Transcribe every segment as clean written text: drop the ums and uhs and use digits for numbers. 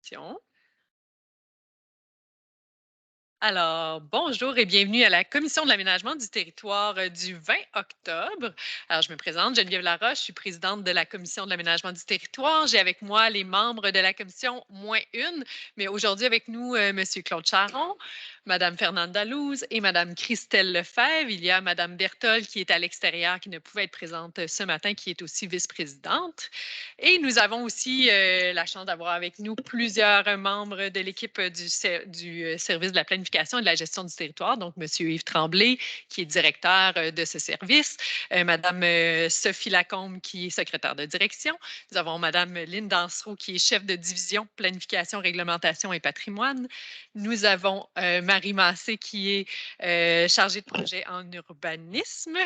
questions. Alors, bonjour et bienvenue à la Commission de l'aménagement du territoire du 20 octobre. Alors, je me présente, Geneviève Laroche, je suis présidente de la Commission de l'aménagement du territoire. J'ai avec moi les membres de la commission, moins une, mais aujourd'hui avec nous, M. Claude Charon, Mme Fernande Dalouse et Mme Christelle Lefebvre. Il y a Mme Berthold qui est à l'extérieur, qui ne pouvait être présente ce matin, qui est aussi vice-présidente. Et nous avons aussi la chance d'avoir avec nous plusieurs membres de l'équipe du service de la planification et de la gestion du territoire, donc M. Yves Tremblay, qui est directeur de ce service, Mme Sophie Lacombe, qui est secrétaire de direction. Nous avons Mme Lynne Dansereau, qui est chef de division planification, réglementation et patrimoine. Nous avons Marie Massé, qui est chargée de projet en urbanisme.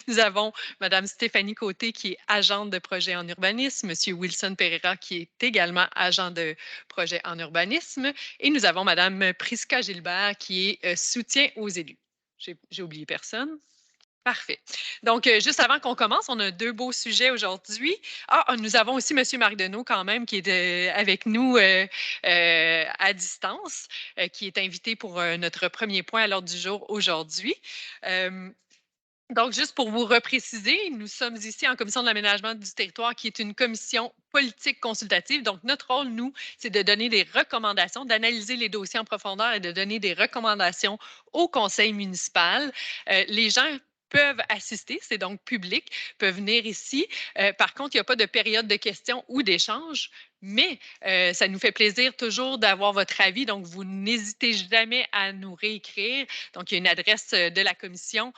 Nous avons Mme Stéphanie Côté, qui est agente de projet en urbanisme, M. Wilson Pereira, qui est également agent de projet en urbanisme, et nous avons Mme Prisca Gilbert, qui est soutien aux élus. J'ai oublié personne? Parfait. Donc, juste avant qu'on commence, on a deux beaux sujets aujourd'hui. Nous avons aussi M. Marc Deneau, quand même, qui est avec nous à distance, qui est invité pour notre premier point à l'ordre du jour aujourd'hui. Donc, juste pour vous repréciser, nous sommes ici en commission de l'aménagement du territoire, qui est une commission politique consultative. Donc, notre rôle, nous, c'est de donner des recommandations, d'analyser les dossiers en profondeur et de donner des recommandations au conseil municipal. Les gens peuvent assister, c'est donc public, peuvent venir ici. Par contre, il n'y a pas de période de questions ou d'échanges, mais ça nous fait plaisir toujours d'avoir votre avis. Donc, vous n'hésitez jamais à nous réécrire. Donc, il y a une adresse de la commission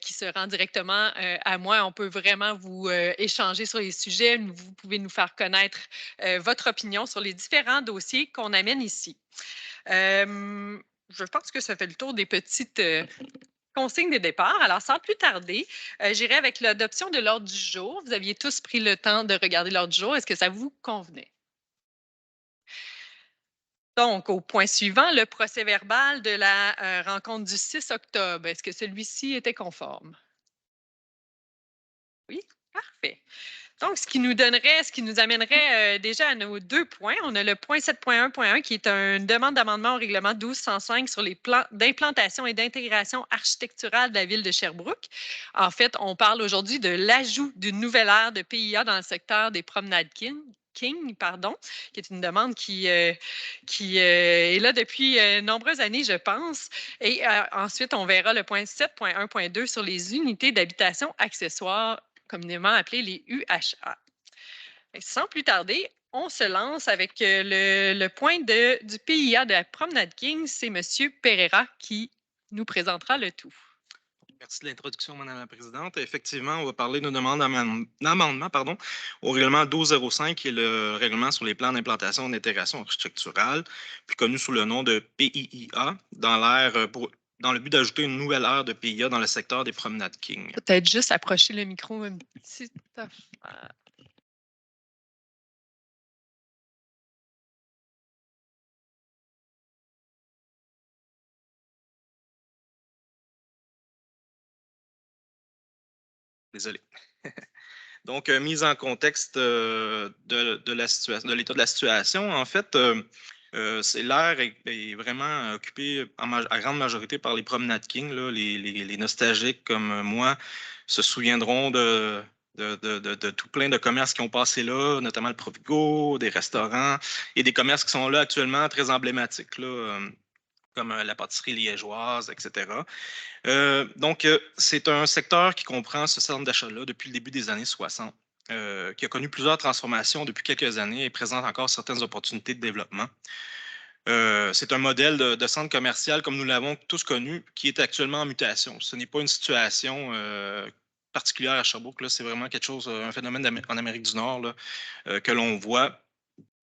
qui se rend directement à moi. On peut vraiment vous échanger sur les sujets. Vous pouvez nous faire connaître votre opinion sur les différents dossiers qu'on amène ici. Je pense que ça fait le tour des petites consignes de départ. Alors, sans plus tarder, j'irai avec l'adoption de l'ordre du jour. Vous aviez tous pris le temps de regarder l'ordre du jour. Est-ce que ça vous convenait? Donc, au point suivant, le procès-verbal de la rencontre du 6 octobre. Est-ce que celui-ci était conforme? Oui, parfait. Donc, ce qui nous amènerait déjà à nos deux points. On a le point 7.1.1 qui est une demande d'amendement au règlement 1205 sur les plans d'implantation et d'intégration architecturale de la ville de Sherbrooke. En fait, on parle aujourd'hui de l'ajout d'une nouvelle aire de PIA dans le secteur des promenades King, pardon, qui est une demande qui est là depuis nombreuses années, je pense. Et ensuite, on verra le point 7.1.2 sur les unités d'habitation accessoires communément appelés les UHA. Et sans plus tarder, on se lance avec le point du PIA de la Promenade King. C'est M. Pereira qui nous présentera le tout. Merci de l'introduction, Madame la Présidente. Effectivement, on va parler d'une demande d'amendement au règlement 1205, qui est le règlement sur les plans d'implantation et d'intégration architecturale, plus connu sous le nom de PIIA, dans le but d'ajouter une nouvelle aire de PIA dans le secteur des promenades King. Peut-être juste approcher le micro un petit affaire. Désolé. Donc, mise en contexte de l'état de la situation, en fait, l'air est vraiment occupé à grande majorité par les promenades King. Là. Les nostalgiques comme moi se souviendront de tout plein de commerces qui ont passé là, notamment le Provigo, des restaurants et des commerces qui sont là actuellement très emblématiques, là, comme la pâtisserie liégeoise, etc. C'est un secteur qui comprend ce centre d'achat-là depuis le début des années 60, qui a connu plusieurs transformations depuis quelques années et présente encore certaines opportunités de développement. C'est un modèle de centre commercial, comme nous l'avons tous connu, qui est actuellement en mutation. Ce n'est pas une situation particulière à Sherbrooke, c'est vraiment quelque chose, un phénomène en Amérique du Nord là, que l'on voit.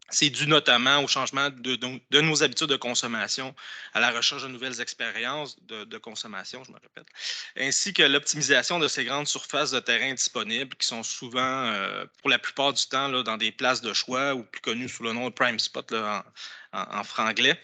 C'est dû notamment au changement de nos habitudes de consommation, à la recherche de nouvelles expériences de consommation, je me répète, ainsi que l'optimisation de ces grandes surfaces de terrain disponibles qui sont souvent, pour la plupart du temps, là, dans des places de choix ou plus connues sous le nom de prime spot là, en franglais.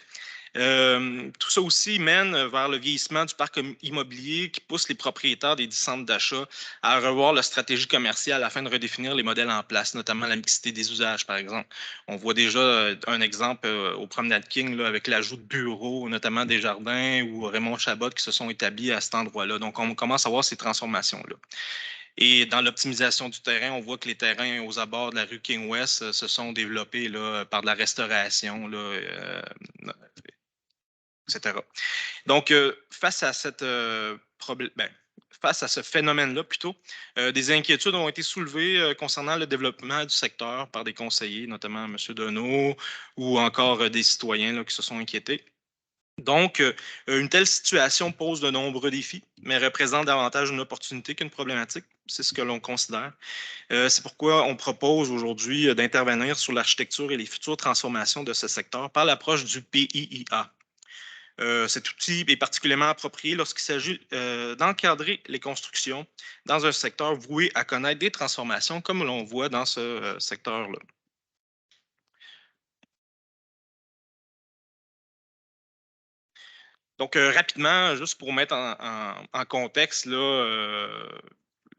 Tout ça aussi mène vers le vieillissement du parc immobilier qui pousse les propriétaires des centres d'achat à revoir leur stratégie commerciale afin de redéfinir les modèles en place, notamment la mixité des usages, par exemple. On voit déjà un exemple au Promenade King là, avec l'ajout de bureaux, notamment des jardins ou Raymond Chabot qui se sont établis à cet endroit-là. Donc, on commence à voir ces transformations-là. Et dans l'optimisation du terrain, on voit que les terrains aux abords de la rue King West se sont développés là, par de la restauration, là, etc. Donc, face à cette face à ce phénomène-là, plutôt, des inquiétudes ont été soulevées concernant le développement du secteur par des conseillers, notamment M. Deneau, ou encore des citoyens là, qui se sont inquiétés. Donc, une telle situation pose de nombreux défis, mais représente davantage une opportunité qu'une problématique. C'est ce que l'on considère. C'est pourquoi on propose aujourd'hui d'intervenir sur l'architecture et les futures transformations de ce secteur par l'approche du PIIA. Cet outil est particulièrement approprié lorsqu'il s'agit d'encadrer les constructions dans un secteur voué à connaître des transformations comme l'on voit dans ce secteur-là. Donc, rapidement, juste pour mettre en contexte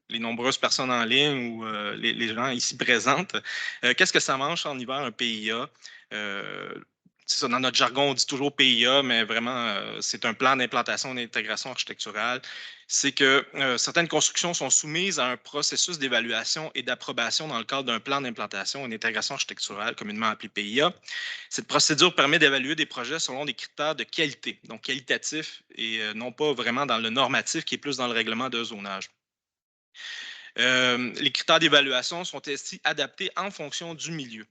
les nombreuses personnes en ligne ou les gens ici présentes, qu'est-ce que ça mange en hiver un PIA? C'est ça, dans notre jargon, on dit toujours PIA, mais vraiment, c'est un plan d'implantation et d'intégration architecturale. C'est que certaines constructions sont soumises à un processus d'évaluation et d'approbation dans le cadre d'un plan d'implantation et d'intégration architecturale, communément appelé PIA. Cette procédure permet d'évaluer des projets selon des critères de qualité, donc qualitatifs et non pas vraiment dans le normatif qui est plus dans le règlement de zonage. Les critères d'évaluation sont ainsi adaptés en fonction du milieu.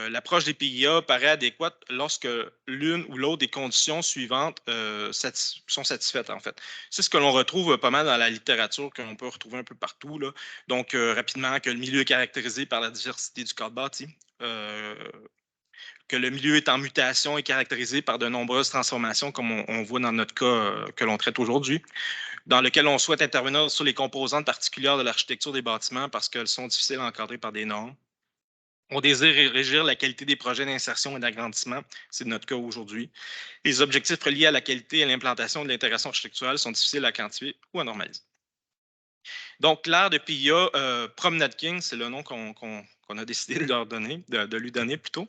L'approche des PIA paraît adéquate lorsque l'une ou l'autre des conditions suivantes sont satisfaites, en fait. C'est ce que l'on retrouve pas mal dans la littérature, que l'on peut retrouver un peu partout, là. Donc, rapidement, que le milieu est caractérisé par la diversité du cadre bâti, que le milieu est en mutation et caractérisé par de nombreuses transformations, comme on voit dans notre cas que l'on traite aujourd'hui, dans lequel on souhaite intervenir sur les composantes particulières de l'architecture des bâtiments parce qu'elles sont difficiles à encadrer par des normes. On désire régir la qualité des projets d'insertion et d'agrandissement. C'est notre cas aujourd'hui. Les objectifs reliés à la qualité et l'implantation de l'intégration architecturale sont difficiles à quantifier ou à normaliser. Donc, l'aire de PIA, Promenade King, c'est le nom qu'on a décidé de leur donner, de lui donner plutôt.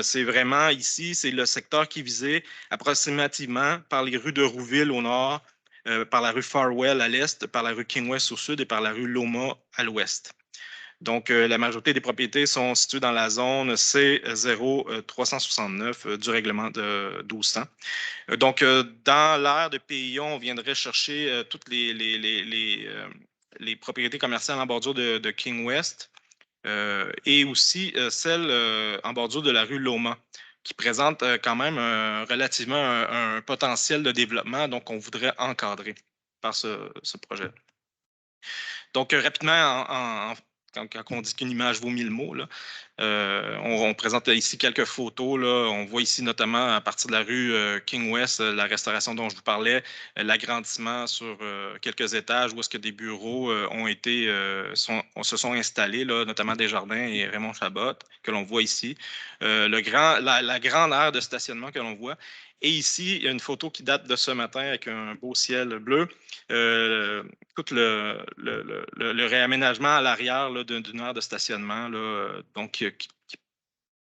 C'est vraiment ici, c'est le secteur qui est visé approximativement par les rues de Rouville au nord, par la rue Farwell à l'est, par la rue King West au sud et par la rue Loma à l'ouest. Donc, la majorité des propriétés sont situées dans la zone C0369 du règlement de 1200. Donc, dans l'aire de PIA, on viendrait chercher toutes les propriétés commerciales en bordure de King West et aussi celles en bordure de la rue Loma, qui présente quand même relativement un potentiel de développement, donc on voudrait encadrer par ce projet. Donc, rapidement, quand on dit qu'une image vaut 1000 mots, là, on présente ici quelques photos. Là. On voit ici notamment à partir de la rue King West, la restauration dont je vous parlais, l'agrandissement sur quelques étages où est-ce que des bureaux se sont installés, là, notamment des jardins et Raymond Chabot, que l'on voit ici. La grande aire de stationnement que l'on voit. Et ici, il y a une photo qui date de ce matin avec un beau ciel bleu. Tout le réaménagement à l'arrière d'une aire de stationnement là, donc,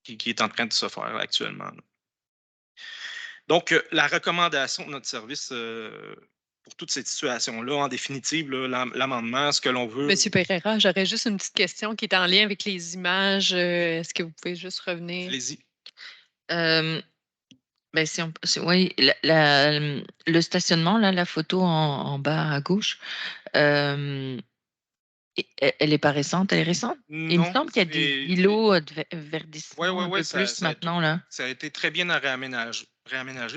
qui est en train de se faire actuellement. Là. Donc, la recommandation de notre service pour toute cette situation-là, en définitive, l'amendement, ce que l'on veut. Monsieur Pereira, j'aurais juste une petite question qui est en lien avec les images. Est-ce que vous pouvez juste revenir? Allez-y. Ben, oui, le stationnement, là, la photo en bas à gauche, elle n'est pas récente, elle est récente? Il me semble qu'il y a des îlots de verdissement un peu plus maintenant. Là. Ça a été très bien réaménagé.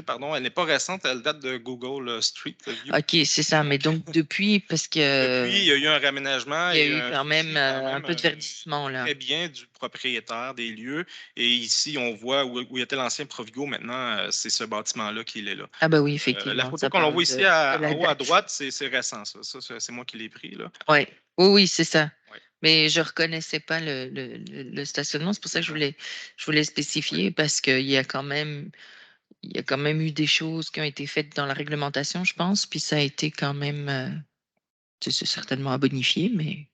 Pardon. Elle n'est pas récente, elle date de Google Street View. OK, c'est ça. Mais donc, depuis, parce que... Depuis, il y a eu un réaménagement. Il y a eu quand même un peu de verdissement. Là. Très bien du propriétaire des lieux. Et ici, on voit où était l'ancien Provigo. Maintenant, c'est ce bâtiment-là qui est là. Ah ben oui, effectivement. La photo qu'on voit ici en haut à droite, c'est récent. Ça c'est moi qui l'ai pris. Là. Oui, c'est ça. Ouais. Mais je ne reconnaissais pas le stationnement. C'est pour ça que je voulais spécifier parce qu'il y a quand même il y a quand même eu des choses qui ont été faites dans la réglementation, je pense, puis ça a été quand même, c'est certainement à bonifier, mais...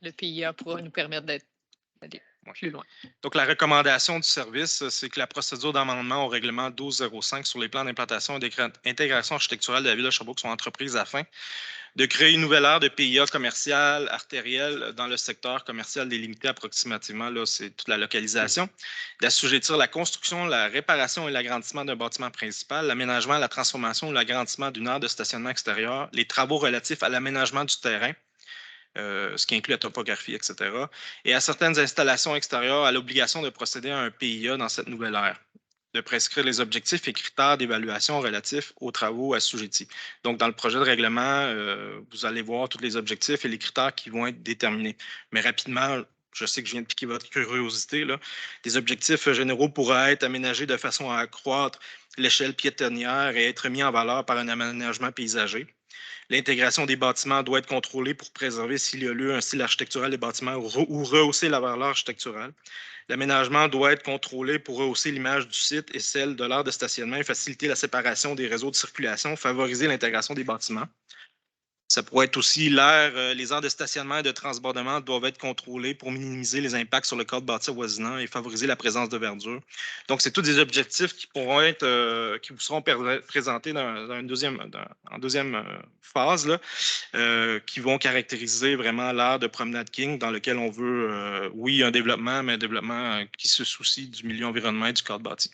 Le PIA pourra nous permettre d'aller plus loin. Donc, la recommandation du service, c'est que la procédure d'amendement au règlement 1205 sur les plans d'implantation et d'intégration architecturale de la Ville de Sherbrooke sont entreprises afin de créer une nouvelle aire de PIA commerciale artérielle dans le secteur commercial délimité approximativement, là, c'est toute la localisation, d'assujettir la construction, la réparation et l'agrandissement d'un bâtiment principal, l'aménagement, la transformation ou l'agrandissement d'une aire de stationnement extérieur, les travaux relatifs à l'aménagement du terrain, ce qui inclut la topographie, etc., et à certaines installations extérieures à l'obligation de procéder à un PIA dans cette nouvelle aire, de prescrire les objectifs et critères d'évaluation relatifs aux travaux assujettis. Donc, dans le projet de règlement, vous allez voir tous les objectifs et les critères qui vont être déterminés. Mais rapidement, je sais que je viens de piquer votre curiosité, là. Des objectifs généraux pourraient être aménagés de façon à accroître l'échelle piétonnière et être mis en valeur par un aménagement paysager. L'intégration des bâtiments doit être contrôlée pour préserver s'il y a lieu un style architectural des bâtiments ou rehausser la valeur architecturale. L'aménagement doit être contrôlé pour rehausser l'image du site et celle de l'aire de stationnement et faciliter la séparation des réseaux de circulation, favoriser l'intégration des bâtiments. Ça pourrait être aussi les aires de stationnement et de transbordement doivent être contrôlées pour minimiser les impacts sur le cadre bâti avoisinant et favoriser la présence de verdure. Donc, c'est tous des objectifs qui pourront être, qui vous seront présentés en deuxième phase, là, qui vont caractériser vraiment l'aire de Promenade King dans lequel on veut, oui, un développement, mais un développement qui se soucie du milieu environnemental et du cadre bâti.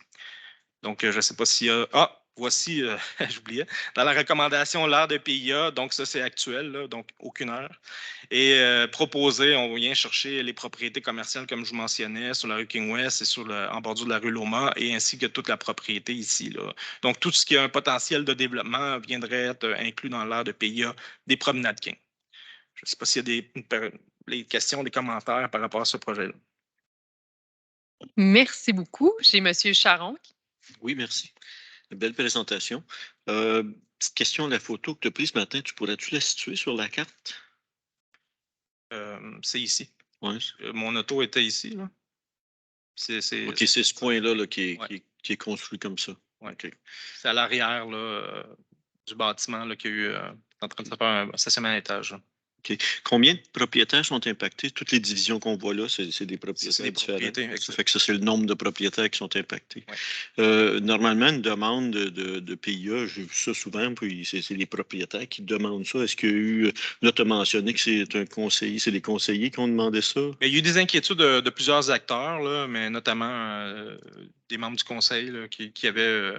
Donc, je ne sais pas s'il y a... Ah, voici, j'oubliais, dans la recommandation, l'aire de PIA, donc ça, c'est actuel, là, donc aucune heure. Et proposé, on vient chercher les propriétés commerciales, comme je vous mentionnais, sur la rue King West et en bordure de la rue Loma, et ainsi que toute la propriété ici, là. Donc, tout ce qui a un potentiel de développement viendrait être inclus dans l'aire de PIA des Promenades King. Je ne sais pas s'il y a des questions, des commentaires par rapport à ce projet-là. Merci beaucoup. J'ai M. Charon. Oui, merci. Une belle présentation. Petite question, la photo que tu as prise ce matin, pourrais-tu la situer sur la carte? C'est ici. Ouais. Mon auto était ici, là. OK, c'est ce coin-là là, qui est construit comme ça. Ouais. Okay. C'est à l'arrière du bâtiment qu'il y a eu en train de se faire un stationnement à étage. OK. Combien de propriétaires sont impactés? Toutes les divisions qu'on voit là, c'est des propriétaires différents. Ça fait que ça, c'est le nombre de propriétaires qui sont impactés. Ouais. Normalement, une demande de PIA, j'ai vu ça souvent, puis c'est les propriétaires qui demandent ça. Est-ce qu'il y a eu... Là, tu as mentionné que c'est un conseiller, c'est les conseillers qui ont demandé ça? Bien, il y a eu des inquiétudes de plusieurs acteurs, là, mais notamment des membres du conseil là, qui avaient...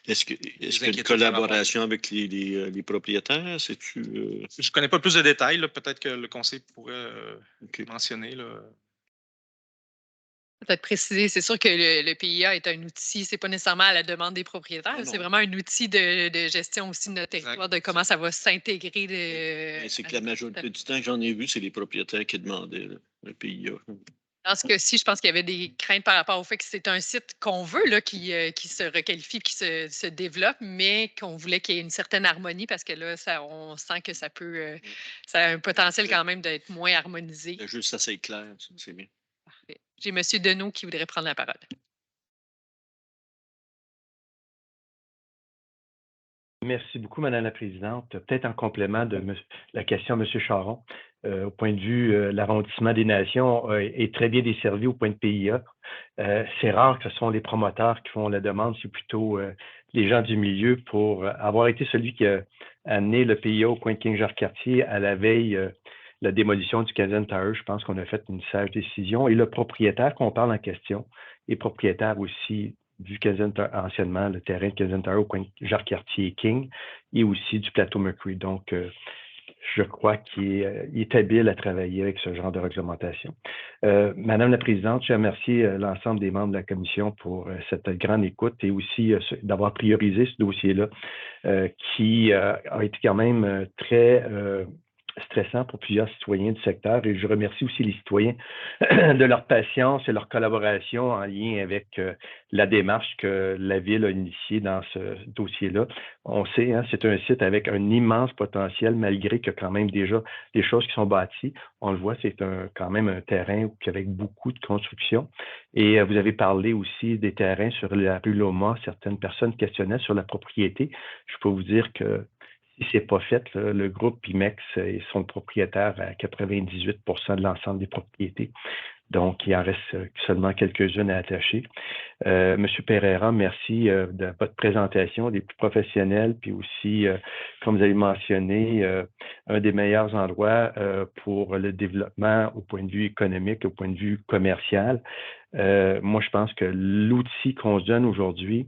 Est-ce qu'il y a une collaboration avec les propriétaires? Je ne connais pas plus de détails. Peut-être que le conseil pourrait mentionner. Peut-être préciser, c'est sûr que le PIA est un outil, c'est pas nécessairement à la demande des propriétaires, c'est vraiment un outil de gestion aussi de notre territoire, de comment ça va s'intégrer. C'est que la majorité du temps que j'en ai vu, c'est les propriétaires qui demandaient le PIA. Dans ce cas-ci, je pense qu'il y avait des craintes par rapport au fait que c'est un site qu'on veut, là, qui se requalifie, qui se développe, mais qu'on voulait qu'il y ait une certaine harmonie parce que là, on sent que ça peut, ça a un potentiel quand même d'être moins harmonisé. Juste assez clair, c'est bien. Parfait. J'ai M. Deneau qui voudrait prendre la parole. Merci beaucoup, Madame la Présidente. Peut-être en complément de la question de M. Charon, au point de vue, l'arrondissement des Nations est très bien desservi au point de PIA. C'est rare que ce sont les promoteurs qui font la demande, c'est plutôt les gens du milieu pour avoir été celui qui a amené le PIA au coin de King-Jacques-Cartier à la veille la démolition du Canadian Tower. Je pense qu'on a fait une sage décision. Et le propriétaire qu'on parle en question est propriétaire aussi du anciennement, le terrain de Canadian Tower au coin de Jacques-Cartier et King, et aussi du plateau Mercury. Donc, je crois qu'il est habile à travailler avec ce genre de réglementation. Madame la Présidente, je remercie l'ensemble des membres de la Commission pour cette grande écoute et aussi d'avoir priorisé ce dossier-là qui a été quand même très stressant pour plusieurs citoyens du secteur et je remercie aussi les citoyens de leur patience et leur collaboration en lien avec la démarche que la Ville a initiée dans ce dossier-là. On sait, hein, c'est un site avec un immense potentiel malgré qu'il y a quand même déjà des choses qui sont bâties. On le voit, c'est quand même un terrain avec beaucoup de construction. Et vous avez parlé aussi des terrains sur la rue Loma. Certaines personnes questionnaient sur la propriété. Je peux vous dire que si ce n'est pas fait, le groupe Pimex sont propriétaires à 98 de l'ensemble des propriétés. Donc, il en reste seulement quelques-unes à attacher. Monsieur Pereira, merci de votre présentation, des plus professionnels, puis aussi, comme vous avez mentionné, un des meilleurs endroits pour le développement au point de vue économique, au point de vue commercial. Moi, je pense que l'outil qu'on se donne aujourd'hui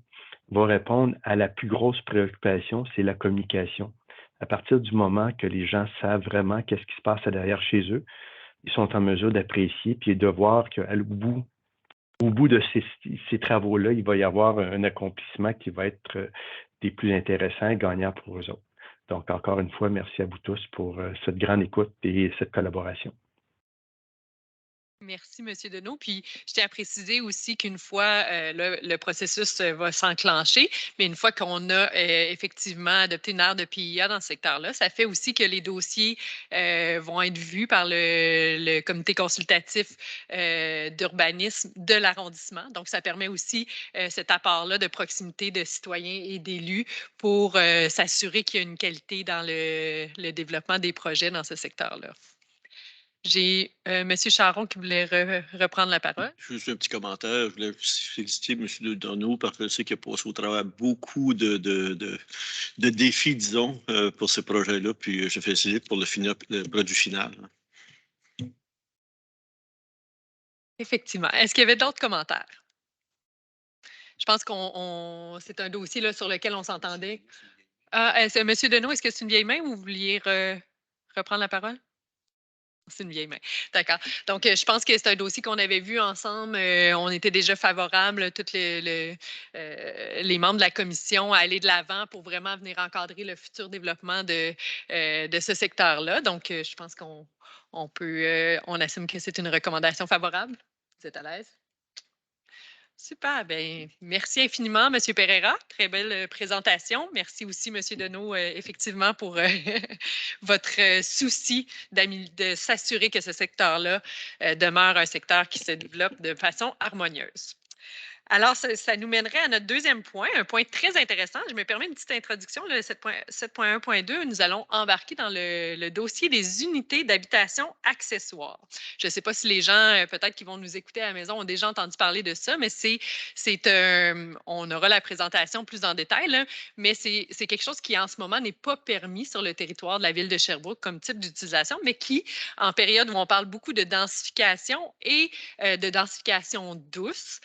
va répondre à la plus grosse préoccupation, c'est la communication. À partir du moment que les gens savent vraiment qu'est-ce qui se passe derrière chez eux, ils sont en mesure d'apprécier puis de voir au bout de ces travaux-là, il va y avoir un accomplissement qui va être des plus intéressants et gagnants pour eux autres. Donc, encore une fois, merci à vous tous pour cette grande écoute et cette collaboration. Merci, M. Deneau. Puis, je tiens à préciser aussi qu'une fois le processus va s'enclencher, mais une fois qu'on a effectivement adopté une aire de PIA dans ce secteur-là, ça fait aussi que les dossiers vont être vus par le comité consultatif d'urbanisme de l'arrondissement. Donc, ça permet aussi cet apport-là de proximité de citoyens et d'élus pour s'assurer qu'il y a une qualité dans le développement des projets dans ce secteur-là. J'ai M. Charron qui voulait reprendre la parole. Juste un petit commentaire. Je voulais féliciter M. Deneau parce que je sais qu'il a passé au travers beaucoup de défis, disons, pour ce projet-là. Puis je félicite pour le produit final. Effectivement. Est-ce qu'il y avait d'autres commentaires? Je pense que c'est un dossier là, sur lequel on s'entendait. M. Deneau, est-ce que c'est une vieille main ou vous vouliez reprendre la parole? C'est une vieille main. D'accord. Donc, je pense que c'est un dossier qu'on avait vu ensemble. On était déjà favorables, tous les membres de la commission, à aller de l'avant pour vraiment venir encadrer le futur développement de ce secteur-là. Donc, je pense qu'on on assume que c'est une recommandation favorable. Vous êtes à l'aise? Super. Bien, merci infiniment, M. Pereira. Très belle présentation. Merci aussi, M. Deneau, effectivement, pour votre souci de s'assurer que ce secteur-là demeure un secteur qui se développe de façon harmonieuse. Alors, ça nous mènerait à notre deuxième point, un point très intéressant. Je me permets une petite introduction, le 7.1.2. Nous allons embarquer dans le dossier des unités d'habitation accessoires. Je ne sais pas si les gens, peut-être qui vont nous écouter à la maison, ont déjà entendu parler de ça, mais on aura la présentation plus en détail, là, mais c'est quelque chose qui, en ce moment, n'est pas permis sur le territoire de la ville de Sherbrooke comme type d'utilisation, mais qui, en période où on parle beaucoup de densification et de densification douce,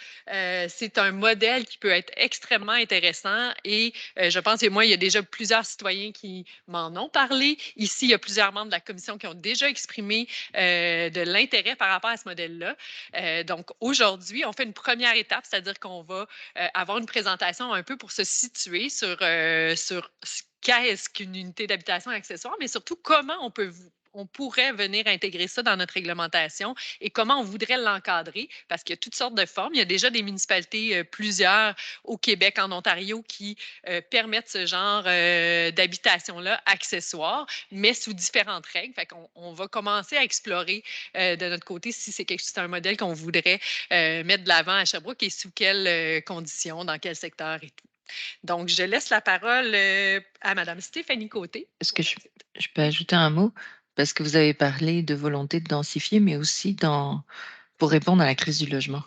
c'est un modèle qui peut être extrêmement intéressant et je pense que moi, il y a déjà plusieurs citoyens qui m'en ont parlé. Ici, il y a plusieurs membres de la commission qui ont déjà exprimé de l'intérêt par rapport à ce modèle-là. Donc, aujourd'hui, on fait une première étape, c'est-à-dire qu'on va avoir une présentation un peu pour se situer sur qu'est-ce qu'une unité d'habitation accessoire, mais surtout comment on pourrait venir intégrer ça dans notre réglementation et comment on voudrait l'encadrer, parce qu'il y a toutes sortes de formes. Il y a déjà des municipalités, plusieurs au Québec, en Ontario, qui permettent ce genre d'habitation-là accessoire, mais sous différentes règles. Fait qu'on va commencer à explorer de notre côté si c'est un modèle qu'on voudrait mettre de l'avant à Sherbrooke et sous quelles conditions, dans quel secteur et tout. Donc, je laisse la parole à Mme Stéphanie Côté. Est-ce que je peux ajouter un mot? Parce que vous avez parlé de volonté de densifier, mais aussi pour répondre à la crise du logement.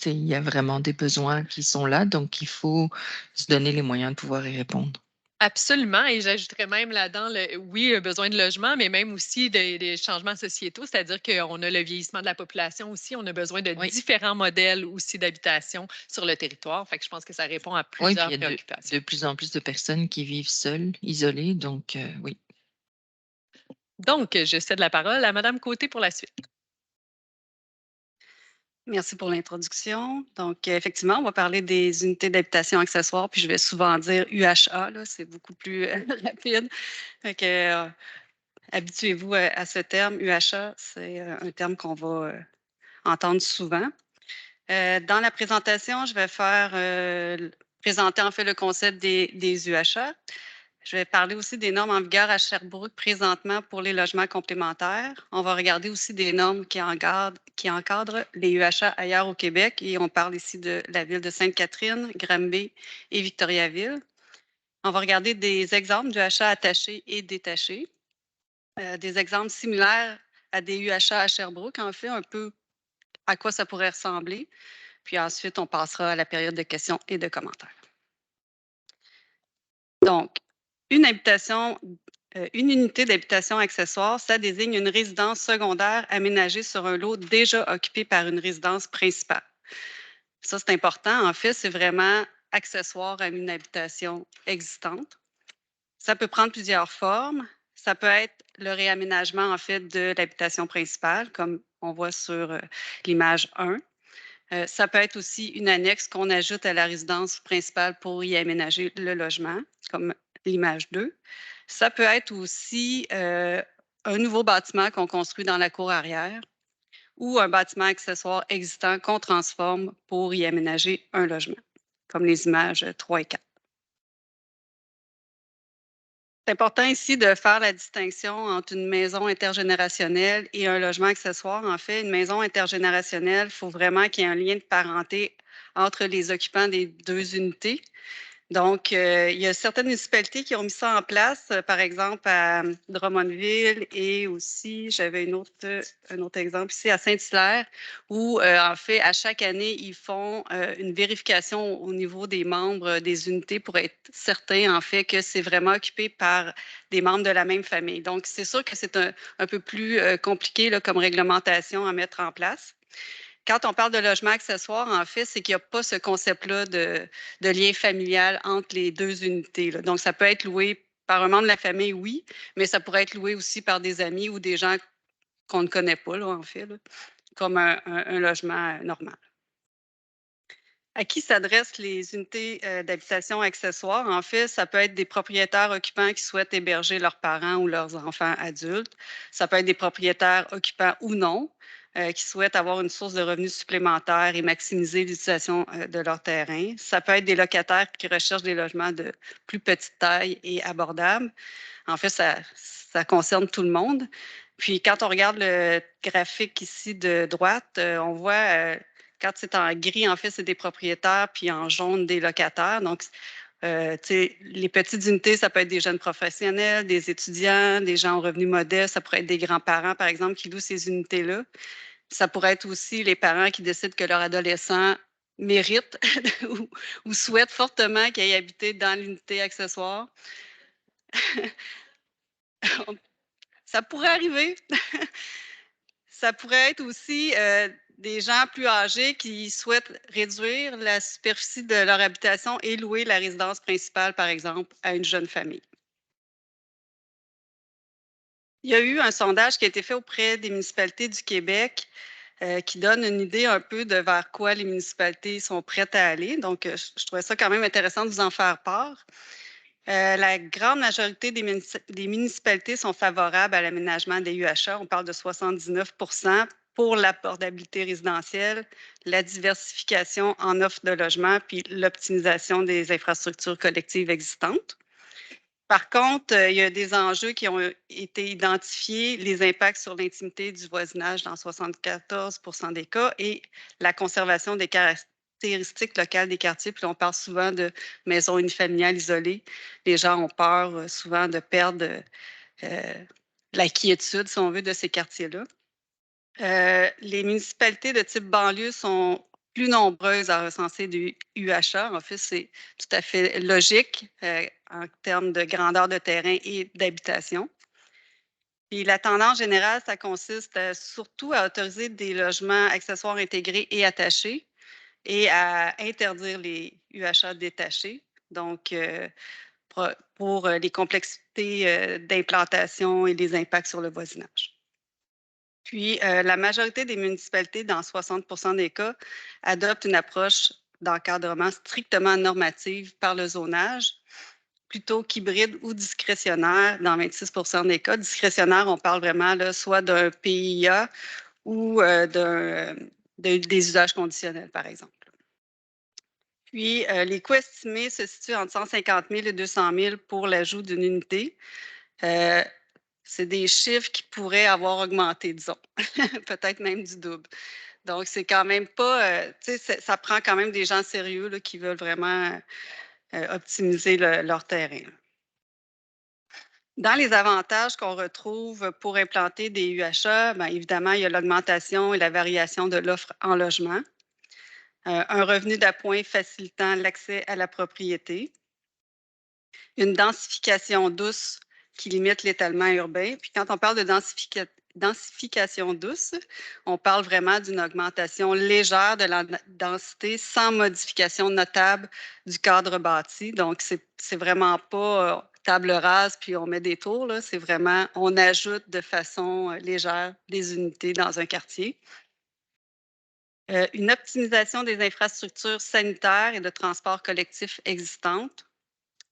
Il y a vraiment des besoins qui sont là, donc il faut se donner les moyens de pouvoir y répondre. Absolument, et j'ajouterais même là-dedans, oui, besoin de logement, mais même aussi des changements sociétaux, c'est-à-dire qu'on a le vieillissement de la population aussi, on a besoin de différents modèles aussi d'habitation sur le territoire. Fait que je pense que ça répond à plusieurs préoccupations. De plus en plus de personnes qui vivent seules, isolées, donc oui. Donc, je cède la parole à Mme Côté pour la suite. Merci pour l'introduction. Donc, effectivement, on va parler des unités d'habitation accessoires, puis je vais souvent dire UHA, c'est beaucoup plus rapide. habituez-vous à ce terme, UHA, c'est un terme qu'on va entendre souvent. Dans la présentation, je vais présenter en fait le concept des UHA. Je vais parler aussi des normes en vigueur à Sherbrooke présentement pour les logements complémentaires. On va regarder aussi des normes qui encadrent les UHA ailleurs au Québec et on parle ici de la ville de Sainte-Catherine, Granby et Victoriaville. On va regarder des exemples d'UHA attachés et détachés, des exemples similaires à des UHA à Sherbrooke, en fait, un peu à quoi ça pourrait ressembler. Puis ensuite, on passera à la période de questions et de commentaires. Donc, une unité d'habitation accessoire, ça désigne une résidence secondaire aménagée sur un lot déjà occupé par une résidence principale. Ça, c'est important. En fait, c'est vraiment accessoire à une habitation existante. Ça peut prendre plusieurs formes. Ça peut être le réaménagement, en fait, de l'habitation principale, comme on voit sur l'image 1. Ça peut être aussi une annexe qu'on ajoute à la résidence principale pour y aménager le logement, comme l'image 2. Ça peut être aussi un nouveau bâtiment qu'on construit dans la cour arrière ou un bâtiment accessoire existant qu'on transforme pour y aménager un logement, comme les images 3 et 4. C'est important ici de faire la distinction entre une maison intergénérationnelle et un logement accessoire. En fait, une maison intergénérationnelle, il faut vraiment qu'il y ait un lien de parenté entre les occupants des deux unités. Donc, il y a certaines municipalités qui ont mis ça en place, par exemple à Drummondville et aussi, j'avais un autre exemple ici à Saint-Hilaire, où en fait, à chaque année, ils font une vérification au niveau des membres des unités pour être certains, en fait, que c'est vraiment occupé par des membres de la même famille. Donc, c'est sûr que c'est un peu plus compliqué là, comme réglementation à mettre en place. Quand on parle de logement accessoire, en fait, c'est qu'il n'y a pas ce concept-là de lien familial entre les deux unités, là. Donc, ça peut être loué par un membre de la famille, oui, mais ça pourrait être loué aussi par des amis ou des gens qu'on ne connaît pas, là, en fait, là, comme un logement normal. À qui s'adressent les unités d'habitation accessoires? En fait, ça peut être des propriétaires occupants qui souhaitent héberger leurs parents ou leurs enfants adultes. Ça peut être des propriétaires occupants ou non qui souhaitent avoir une source de revenus supplémentaire et maximiser l'utilisation de leur terrain. Ça peut être des locataires qui recherchent des logements de plus petite taille et abordables. En fait, ça concerne tout le monde. Puis, quand on regarde le graphique ici de droite, on voit quand c'est en gris, en fait, c'est des propriétaires, puis en jaune, des locataires. Donc, les petites unités, ça peut être des jeunes professionnels, des étudiants, des gens aux revenus modestes, ça pourrait être des grands-parents, par exemple, qui louent ces unités-là. Ça pourrait être aussi les parents qui décident que leur adolescent mérite ou souhaite fortement qu'il aille habiter dans l'unité accessoire. Ça pourrait arriver. Ça pourrait être aussi des gens plus âgés qui souhaitent réduire la superficie de leur habitation et louer la résidence principale, par exemple, à une jeune famille. Il y a eu un sondage qui a été fait auprès des municipalités du Québec qui donne une idée un peu de vers quoi les municipalités sont prêtes à aller. Donc, je trouvais ça quand même intéressant de vous en faire part. La grande majorité des municipalités sont favorables à l'aménagement des UHA. On parle de 79 pour l'abordabilité résidentielle, la diversification en offre de logement, puis l'optimisation des infrastructures collectives existantes. Par contre, il y a des enjeux qui ont été identifiés, les impacts sur l'intimité du voisinage dans 74 des cas et la conservation des caractéristiques locales des quartiers. Puis on parle souvent de maisons unifamiliales isolées. Les gens ont peur souvent de perdre la quiétude, si on veut, de ces quartiers-là. Les municipalités de type banlieue sont plus nombreuses à recenser du UHA. En fait, c'est tout à fait logique en termes de grandeur de terrain et d'habitation. Puis la tendance générale, ça consiste surtout à autoriser des logements accessoires intégrés et attachés et à interdire les UHA détachés. Donc, pour les complexités d'implantation et les impacts sur le voisinage. Puis, la majorité des municipalités, dans 60 des cas, adoptent une approche d'encadrement strictement normative par le zonage. plutôt qu'hybride ou discrétionnaire dans 26 des cas. Discrétionnaire, on parle vraiment là, soit d'un PIA ou des usages conditionnels, par exemple. Puis, les coûts estimés se situent entre 150 000 et 200 000 pour l'ajout d'une unité. C'est des chiffres qui pourraient avoir augmenté, disons, peut-être même du double. Donc, c'est quand même pas, tu sais, ça prend quand même des gens sérieux là, qui veulent vraiment optimiser leur terrain. Dans les avantages qu'on retrouve pour implanter des UHA, bien évidemment, il y a l'augmentation et la variation de l'offre en logement, un revenu d'appoint facilitant l'accès à la propriété, une densification douce qui limite l'étalement urbain. Puis quand on parle de densification douce, on parle vraiment d'une augmentation légère de la densité sans modification notable du cadre bâti. Donc, c'est vraiment pas table rase puis on met des tours. C'est vraiment, on ajoute de façon légère des unités dans un quartier. Une optimisation des infrastructures sanitaires et de transport collectif existantes.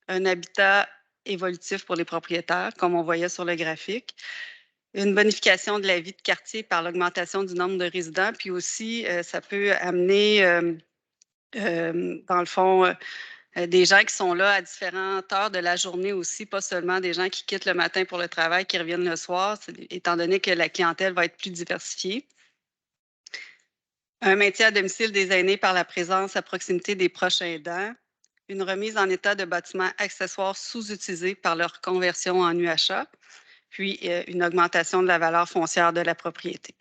Un habitat évolutif pour les propriétaires, comme on voyait sur le graphique. Une bonification de la vie de quartier par l'augmentation du nombre de résidents, puis aussi, ça peut amener, dans le fond, des gens qui sont là à différentes heures de la journée aussi, pas seulement des gens qui quittent le matin pour le travail, qui reviennent le soir, étant donné que la clientèle va être plus diversifiée. Un maintien à domicile des aînés par la présence à proximité des proches aidants. Une remise en état de bâtiments accessoires sous-utilisés par leur conversion en UHA, puis une augmentation de la valeur foncière de la propriété.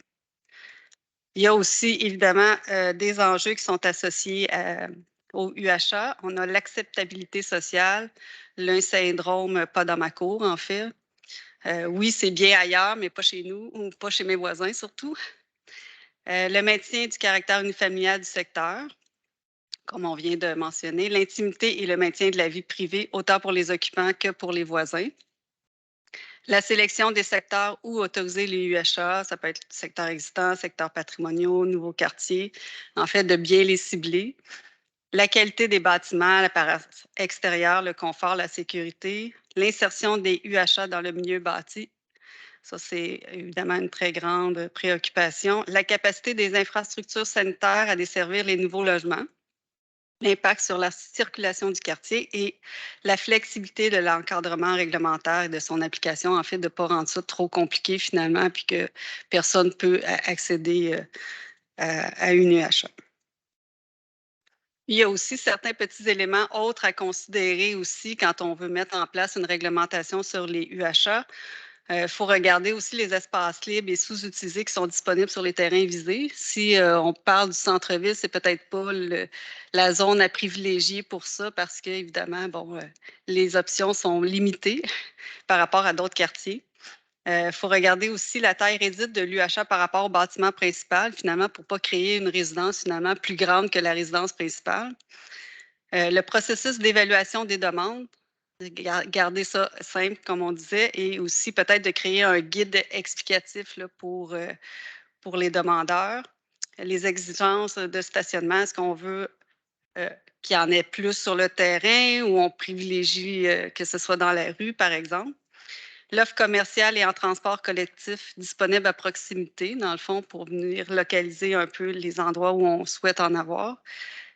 Il y a aussi évidemment des enjeux qui sont associés au UHA. On a l'acceptabilité sociale, le syndrome pas dans ma cour en fait. Oui, c'est bien ailleurs, mais pas chez nous ou pas chez mes voisins surtout. Le maintien du caractère unifamilial du secteur, comme on vient de mentionner, l'intimité et le maintien de la vie privée, autant pour les occupants que pour les voisins. La sélection des secteurs où autoriser les UHA, ça peut être secteur existant, secteur patrimoniaux, nouveaux quartiers, en fait, de bien les cibler. La qualité des bâtiments, l'apparence extérieure, le confort, la sécurité, l'insertion des UHA dans le milieu bâti. Ça, c'est évidemment une très grande préoccupation. La capacité des infrastructures sanitaires à desservir les nouveaux logements. L'impact sur la circulation du quartier et la flexibilité de l'encadrement réglementaire et de son application, en fait, de ne pas rendre ça trop compliqué finalement, puis que personne ne peut accéder à une UHA. Il y a aussi certains petits éléments autres à considérer aussi quand on veut mettre en place une réglementation sur les UHA. Il faut regarder aussi les espaces libres et sous-utilisés qui sont disponibles sur les terrains visés. Si on parle du centre-ville, c'est peut-être pas la zone à privilégier pour ça parce que, évidemment, bon, les options sont limitées par rapport à d'autres quartiers. Il faut regarder aussi la taille réduite de l'UHA par rapport au bâtiment principal, finalement, pour ne pas créer une résidence finalement plus grande que la résidence principale. Le processus d'évaluation des demandes, garder ça simple, comme on disait, et aussi peut-être de créer un guide explicatif là, pour les demandeurs. Les exigences de stationnement, est-ce qu'on veut qu'il y en ait plus sur le terrain ou on privilégie que ce soit dans la rue, par exemple? L'offre commerciale et en transport collectif disponible à proximité, dans le fond, pour venir localiser un peu les endroits où on souhaite en avoir.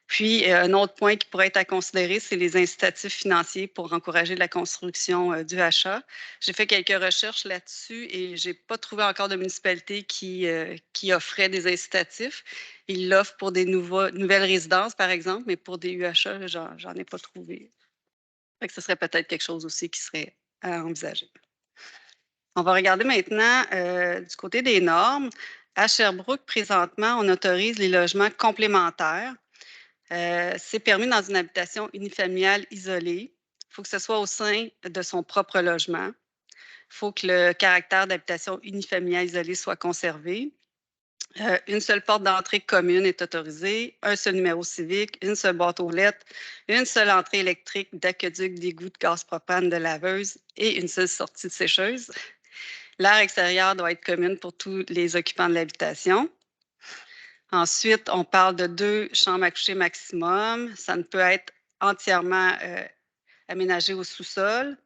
Puis, un autre point qui pourrait être à considérer, c'est les incitatifs financiers pour encourager la construction du achat. J'ai fait quelques recherches là-dessus et je n'ai pas trouvé encore de municipalité qui offrait des incitatifs. Ils l'offrent pour des nouvelles résidences, par exemple, mais pour des UHA, j'en ai pas trouvé. Fait que ce serait peut-être quelque chose aussi qui serait à envisager. On va regarder maintenant du côté des normes. À Sherbrooke, présentement, on autorise les logements complémentaires. C'est permis dans une habitation unifamiliale isolée. Il faut que ce soit au sein de son propre logement. Il faut que le caractère d'habitation unifamiliale isolée soit conservé. Une seule porte d'entrée commune est autorisée, un seul numéro civique, une seule boîte aux lettres, une seule entrée électrique d'aqueduc, d'égout, de gaz propane, de laveuse et une seule sortie de sécheuse. L'air extérieur doit être commune pour tous les occupants de l'habitation. Ensuite, on parle de 2 chambres à coucher maximum. Ça ne peut être entièrement aménagé au sous-sol.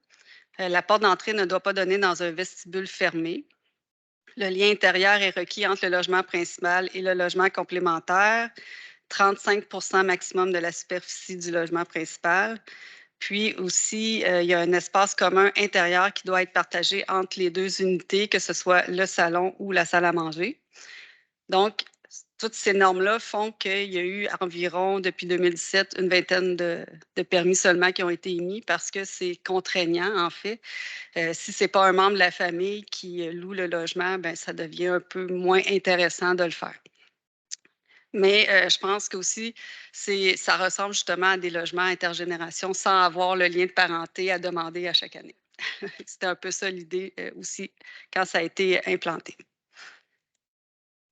La porte d'entrée ne doit pas donner dans un vestibule fermé. Le lien intérieur est requis entre le logement principal et le logement complémentaire, 35 maximum de la superficie du logement principal. Puis aussi, il y a un espace commun intérieur qui doit être partagé entre les deux unités, que ce soit le salon ou la salle à manger. Donc, toutes ces normes-là font qu'il y a eu environ, depuis 2017, une vingtaine de permis seulement qui ont été émis parce que c'est contraignant, en fait. Si ce n'est pas un membre de la famille qui loue le logement, ben, ça devient un peu moins intéressant de le faire. Mais je pense qu'aussi, ça ressemble justement à des logements intergénération sans avoir le lien de parenté à demander à chaque année. C'était un peu ça l'idée aussi quand ça a été implanté.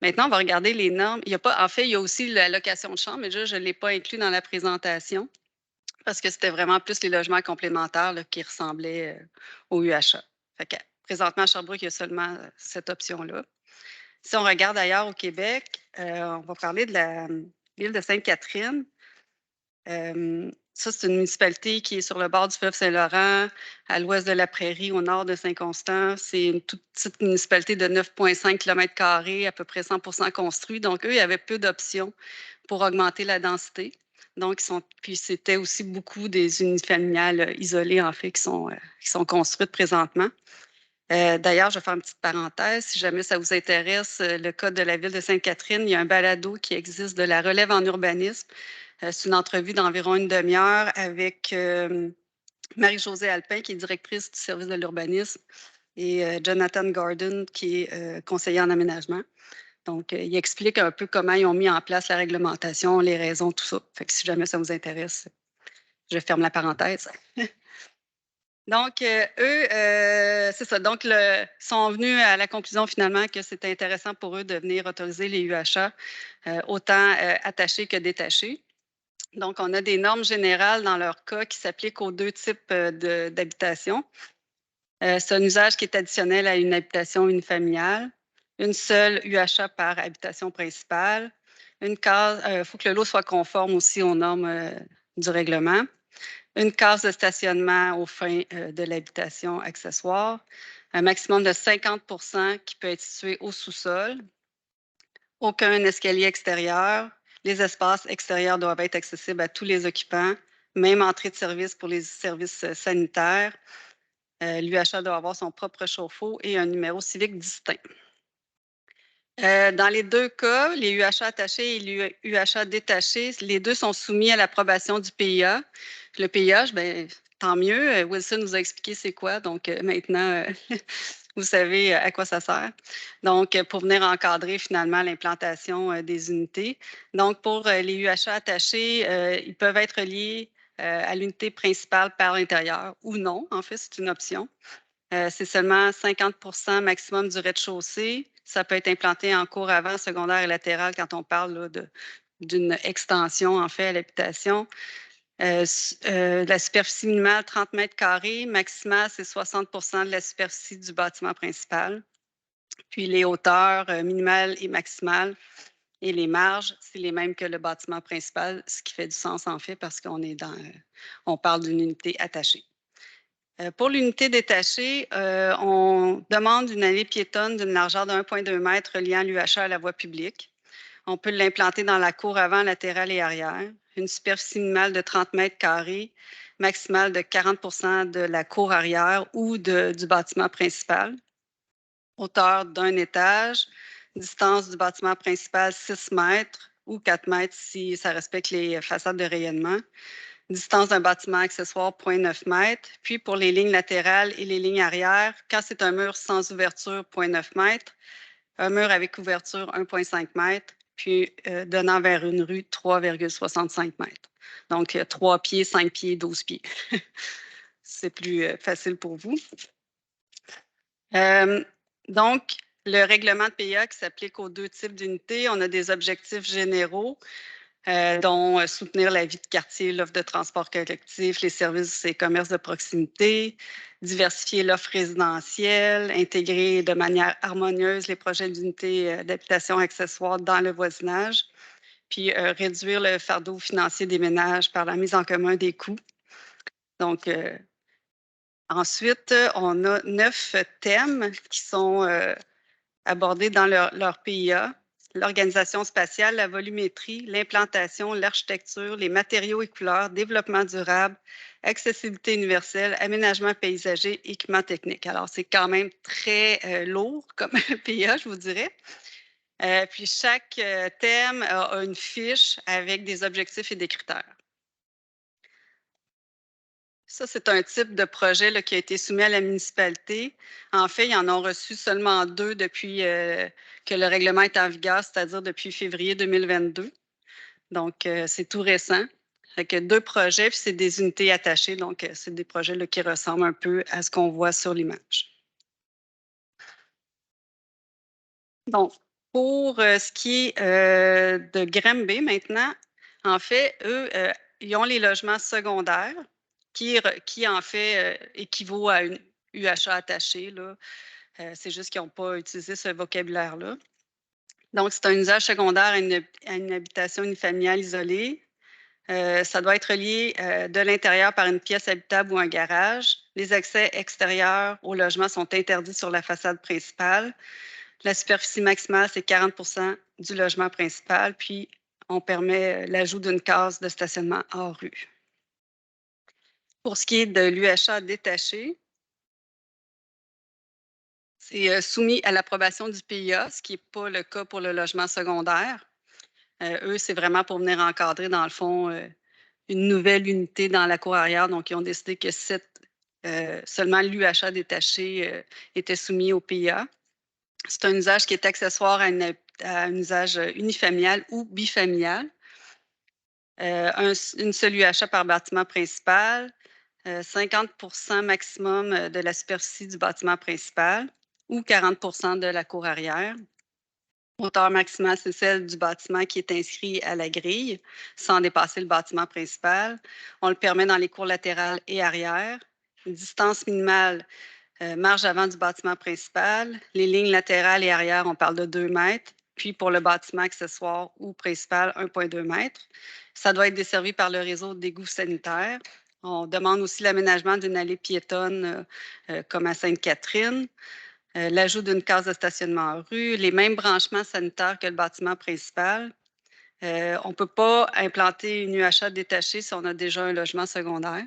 Maintenant, on va regarder les normes. En fait, il y a aussi la location de chambre, mais je ne l'ai pas inclus dans la présentation parce que c'était vraiment plus les logements complémentaires là, qui ressemblaient au UHA. Fait que, présentement, à Sherbrooke, il y a seulement cette option-là. Si on regarde ailleurs au Québec, on va parler de la ville de Sainte-Catherine. Ça, c'est une municipalité qui est sur le bord du fleuve Saint-Laurent, à l'ouest de la Prairie, au nord de Saint-Constant. C'est une toute petite municipalité de 9,5 km², à peu près 100% construit. Donc, eux, il y avait peu d'options pour augmenter la densité. Donc, puis c'était aussi beaucoup des unifamiliales isolées, en fait, qui sont construites présentement. D'ailleurs, je vais faire une petite parenthèse. Si jamais ça vous intéresse, le Code de la ville de Sainte-Catherine, il y a un balado qui existe de la relève en urbanisme. C'est une entrevue d'environ une demi-heure avec Marie-Josée Alpin, qui est directrice du service de l'urbanisme, et Jonathan Gordon, qui est conseiller en aménagement. Donc, il explique un peu comment ils ont mis en place la réglementation, les raisons, tout ça. Fait que si jamais ça vous intéresse, je ferme la parenthèse. Donc, eux, c'est ça. Donc, sont venus à la conclusion finalement que c'était intéressant pour eux de venir autoriser les UHA, autant attachés que détachés. Donc, on a des normes générales dans leur cas qui s'appliquent aux deux types d'habitation. C'est un usage qui est additionnel à une habitation unifamiliale. Une seule UHA par habitation principale. Une case, il faut que le lot soit conforme aussi aux normes du règlement. Une case de stationnement aux fins de l'habitation accessoire, un maximum de 50 qui peut être situé au sous-sol, aucun escalier extérieur, les espaces extérieurs doivent être accessibles à tous les occupants, même entrée de service pour les services sanitaires. L'UHA doit avoir son propre chauffe-eau et un numéro civique distinct. Dans les deux cas, les UHA attachés et les UHA détachés, les deux sont soumis à l'approbation du PIA. Le PIA, ben, tant mieux. Wilson nous a expliqué c'est quoi. Donc, maintenant, vous savez à quoi ça sert. Donc, pour venir encadrer finalement l'implantation des unités. Donc, pour les UHA attachés, ils peuvent être liés à l'unité principale par l'intérieur ou non. En fait, c'est une option. C'est seulement 50 maximum du rez-de-chaussée. Ça peut être implanté en cour avant, secondaire et latérale quand on parle d'une extension, en fait, à l'habitation. La superficie minimale, 30 mètres carrés. Maximale, c'est 60 de la superficie du bâtiment principal. Puis les hauteurs minimales et maximales et les marges, c'est les mêmes que le bâtiment principal, ce qui fait du sens, en fait, parce on parle d'une unité attachée. Pour l'unité détachée, on demande une allée piétonne d'une largeur de 1,2 m reliant l'UHA à la voie publique. On peut l'implanter dans la cour avant, latérale et arrière. Une superficie minimale de 30 mètres carrés, maximale de 40 de la cour arrière ou du bâtiment principal. Hauteur d'un étage, distance du bâtiment principal 6 mètres ou 4 mètres si ça respecte les façades de rayonnement. Distance d'un bâtiment accessoire, 0,9 m. Puis pour les lignes latérales et les lignes arrière, quand c'est un mur sans ouverture, 0,9 m. Un mur avec ouverture, 1,5 m. Puis donnant vers une rue, 3,65 m. Donc, 3 pieds, 5 pieds, 12 pieds. C'est plus facile pour vous. Donc, le règlement de PIA qui s'applique aux deux types d'unités, on a des objectifs généraux. Dont soutenir la vie de quartier, l'offre de transport collectif, les services et commerces de proximité, diversifier l'offre résidentielle, intégrer de manière harmonieuse les projets d'unités d'habitation accessoires dans le voisinage, puis réduire le fardeau financier des ménages par la mise en commun des coûts. Donc, ensuite, on a 9 thèmes qui sont abordés dans leur PIA. L'organisation spatiale, la volumétrie, l'implantation, l'architecture, les matériaux et couleurs, développement durable, accessibilité universelle, aménagement paysager, équipement technique. Alors, c'est quand même très lourd comme PIA, je vous dirais. Puis, chaque thème a une fiche avec des objectifs et des critères. Ça, c'est un type de projet là, qui a été soumis à la municipalité. En fait, ils en ont reçu seulement 2 depuis que le règlement est en vigueur, c'est-à-dire depuis février 2022. Donc, c'est tout récent. Fait que 2 projets, puis c'est des unités attachées. Donc, c'est des projets là, qui ressemblent un peu à ce qu'on voit sur l'image. Donc, pour ce qui est de Granby maintenant, en fait, eux, ils ont les logements secondaires qui en fait, équivaut à une UHA attachée. C'est juste qu'ils n'ont pas utilisé ce vocabulaire-là. Donc, c'est un usage secondaire à une habitation unifamiliale isolée. Ça doit être relié de l'intérieur par une pièce habitable ou un garage. Les accès extérieurs au logement sont interdits sur la façade principale. La superficie maximale, c'est 40 du logement principal, puis on permet l'ajout d'une case de stationnement hors rue. Pour ce qui est de l'UHA détaché, c'est soumis à l'approbation du PIA, ce qui n'est pas le cas pour le logement secondaire. Eux, c'est vraiment pour venir encadrer, dans le fond, une nouvelle unité dans la cour arrière. Donc, ils ont décidé que seulement l'UHA détaché était soumis au PIA. C'est un usage qui est accessoire à un usage unifamilial ou bifamilial. Une seule UHA par bâtiment principal, 50 maximum de la superficie du bâtiment principal ou 40 de la cour arrière. Hauteur maximale, c'est celle du bâtiment qui est inscrit à la grille, sans dépasser le bâtiment principal. On le permet dans les cours latérales et arrière. Une distance minimale, marge avant du bâtiment principal. Les lignes latérales et arrière, on parle de 2 mètres. Puis pour le bâtiment accessoire ou principal, 1,2 mètres. Ça doit être desservi par le réseau d'égouts sanitaires. On demande aussi l'aménagement d'une allée piétonne comme à Sainte-Catherine. L'ajout d'une case de stationnement en rue, les mêmes branchements sanitaires que le bâtiment principal. On ne peut pas implanter une UHA détachée si on a déjà un logement secondaire.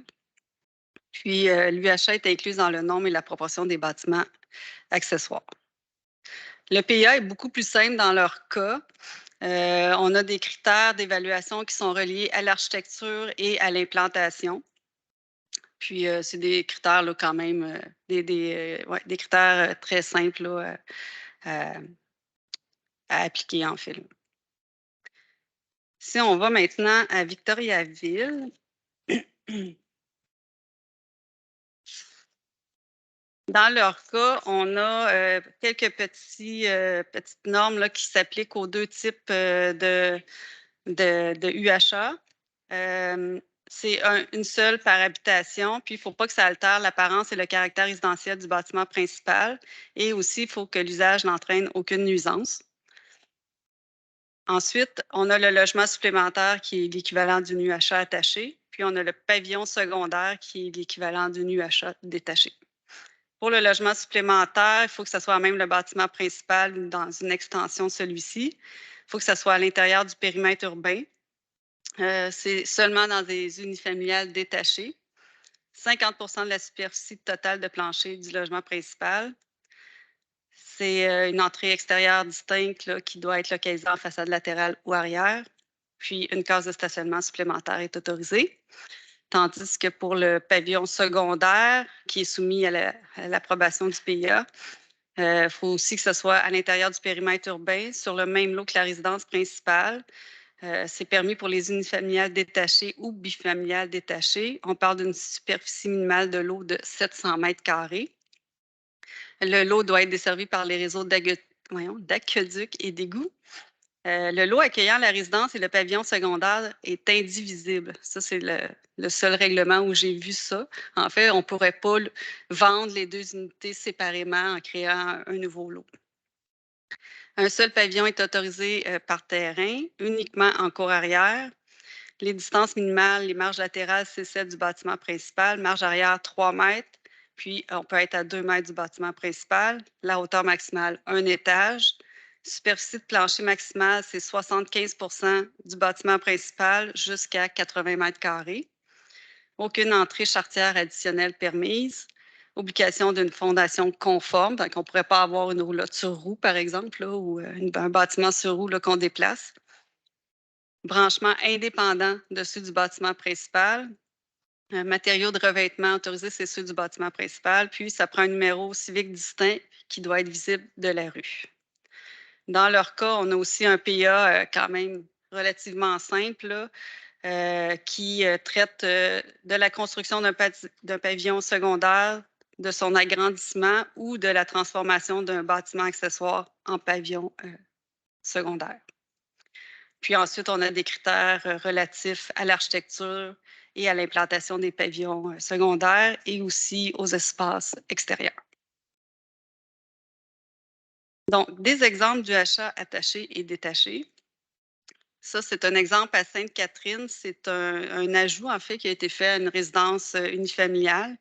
Puis, l'UHA est incluse dans le nombre et la proportion des bâtiments accessoires. Le PIA est beaucoup plus simple dans leur cas. On a des critères d'évaluation qui sont reliés à l'architecture et à l'implantation. Puis, c'est des critères là, quand même, des critères très simples là, à appliquer en fait. Si on va maintenant à Victoriaville, dans leur cas, on a quelques petites normes là, qui s'appliquent aux 2 types de UHA. C'est une seule par habitation, puis il ne faut pas que ça altère l'apparence et le caractère résidentiel du bâtiment principal. Et aussi, il faut que l'usage n'entraîne aucune nuisance. Ensuite, on a le logement supplémentaire qui est l'équivalent d'une UHA attachée, puis on a le pavillon secondaire qui est l'équivalent d'une UHA détachée. Pour le logement supplémentaire, il faut que ce soit même le bâtiment principal ou dans une extension de celui-ci. Il faut que ce soit à l'intérieur du périmètre urbain. C'est seulement dans des unifamiliales détachées. 50 de la superficie totale de plancher du logement principal. C'est une entrée extérieure distincte là, qui doit être localisée en façade latérale ou arrière. Puis, une case de stationnement supplémentaire est autorisée. Tandis que pour le pavillon secondaire, qui est soumis à l'approbation du PIA, il faut aussi que ce soit à l'intérieur du périmètre urbain, sur le même lot que la résidence principale. C'est permis pour les unifamiliales détachées ou bifamiliales détachées. On parle d'une superficie minimale de lot de 700 mètres carrés. Le lot doit être desservi par les réseaux d'aqueducs et d'égouts. Le lot accueillant la résidence et le pavillon secondaire est indivisible. Ça, c'est le seul règlement où j'ai vu ça. En fait, on ne pourrait pas vendre les 2 unités séparément en créant un nouveau lot. Un seul pavillon est autorisé par terrain, uniquement en cour arrière. les distances minimales, les marges latérales, c'est celles du bâtiment principal, marge arrière 3 mètres, puis on peut être à 2 mètres du bâtiment principal. La hauteur maximale, un étage. Superficie de plancher maximale, c'est 75 du bâtiment principal jusqu'à 80 mètres carrés. Aucune entrée charretière additionnelle permise. Obligation d'une fondation conforme, donc on ne pourrait pas avoir une roulotte sur roue, par exemple, là, ou un bâtiment sur roue qu'on déplace. Branchement indépendant de ceux du bâtiment principal. Un matériau de revêtement autorisé, c'est ceux du bâtiment principal. Puis, ça prend un numéro civique distinct qui doit être visible de la rue. Dans leur cas, on a aussi un PA quand même relativement simple là, qui traite de la construction d'un pavillon secondaire, de son agrandissement ou de la transformation d'un bâtiment accessoire en pavillon secondaire. Puis ensuite, on a des critères relatifs à l'architecture et à l'implantation des pavillons secondaires et aussi aux espaces extérieurs. Donc, des exemples du achat attaché et détaché. Ça, c'est un exemple à Sainte-Catherine. C'est un ajout, en fait, qui a été fait à une résidence unifamiliale.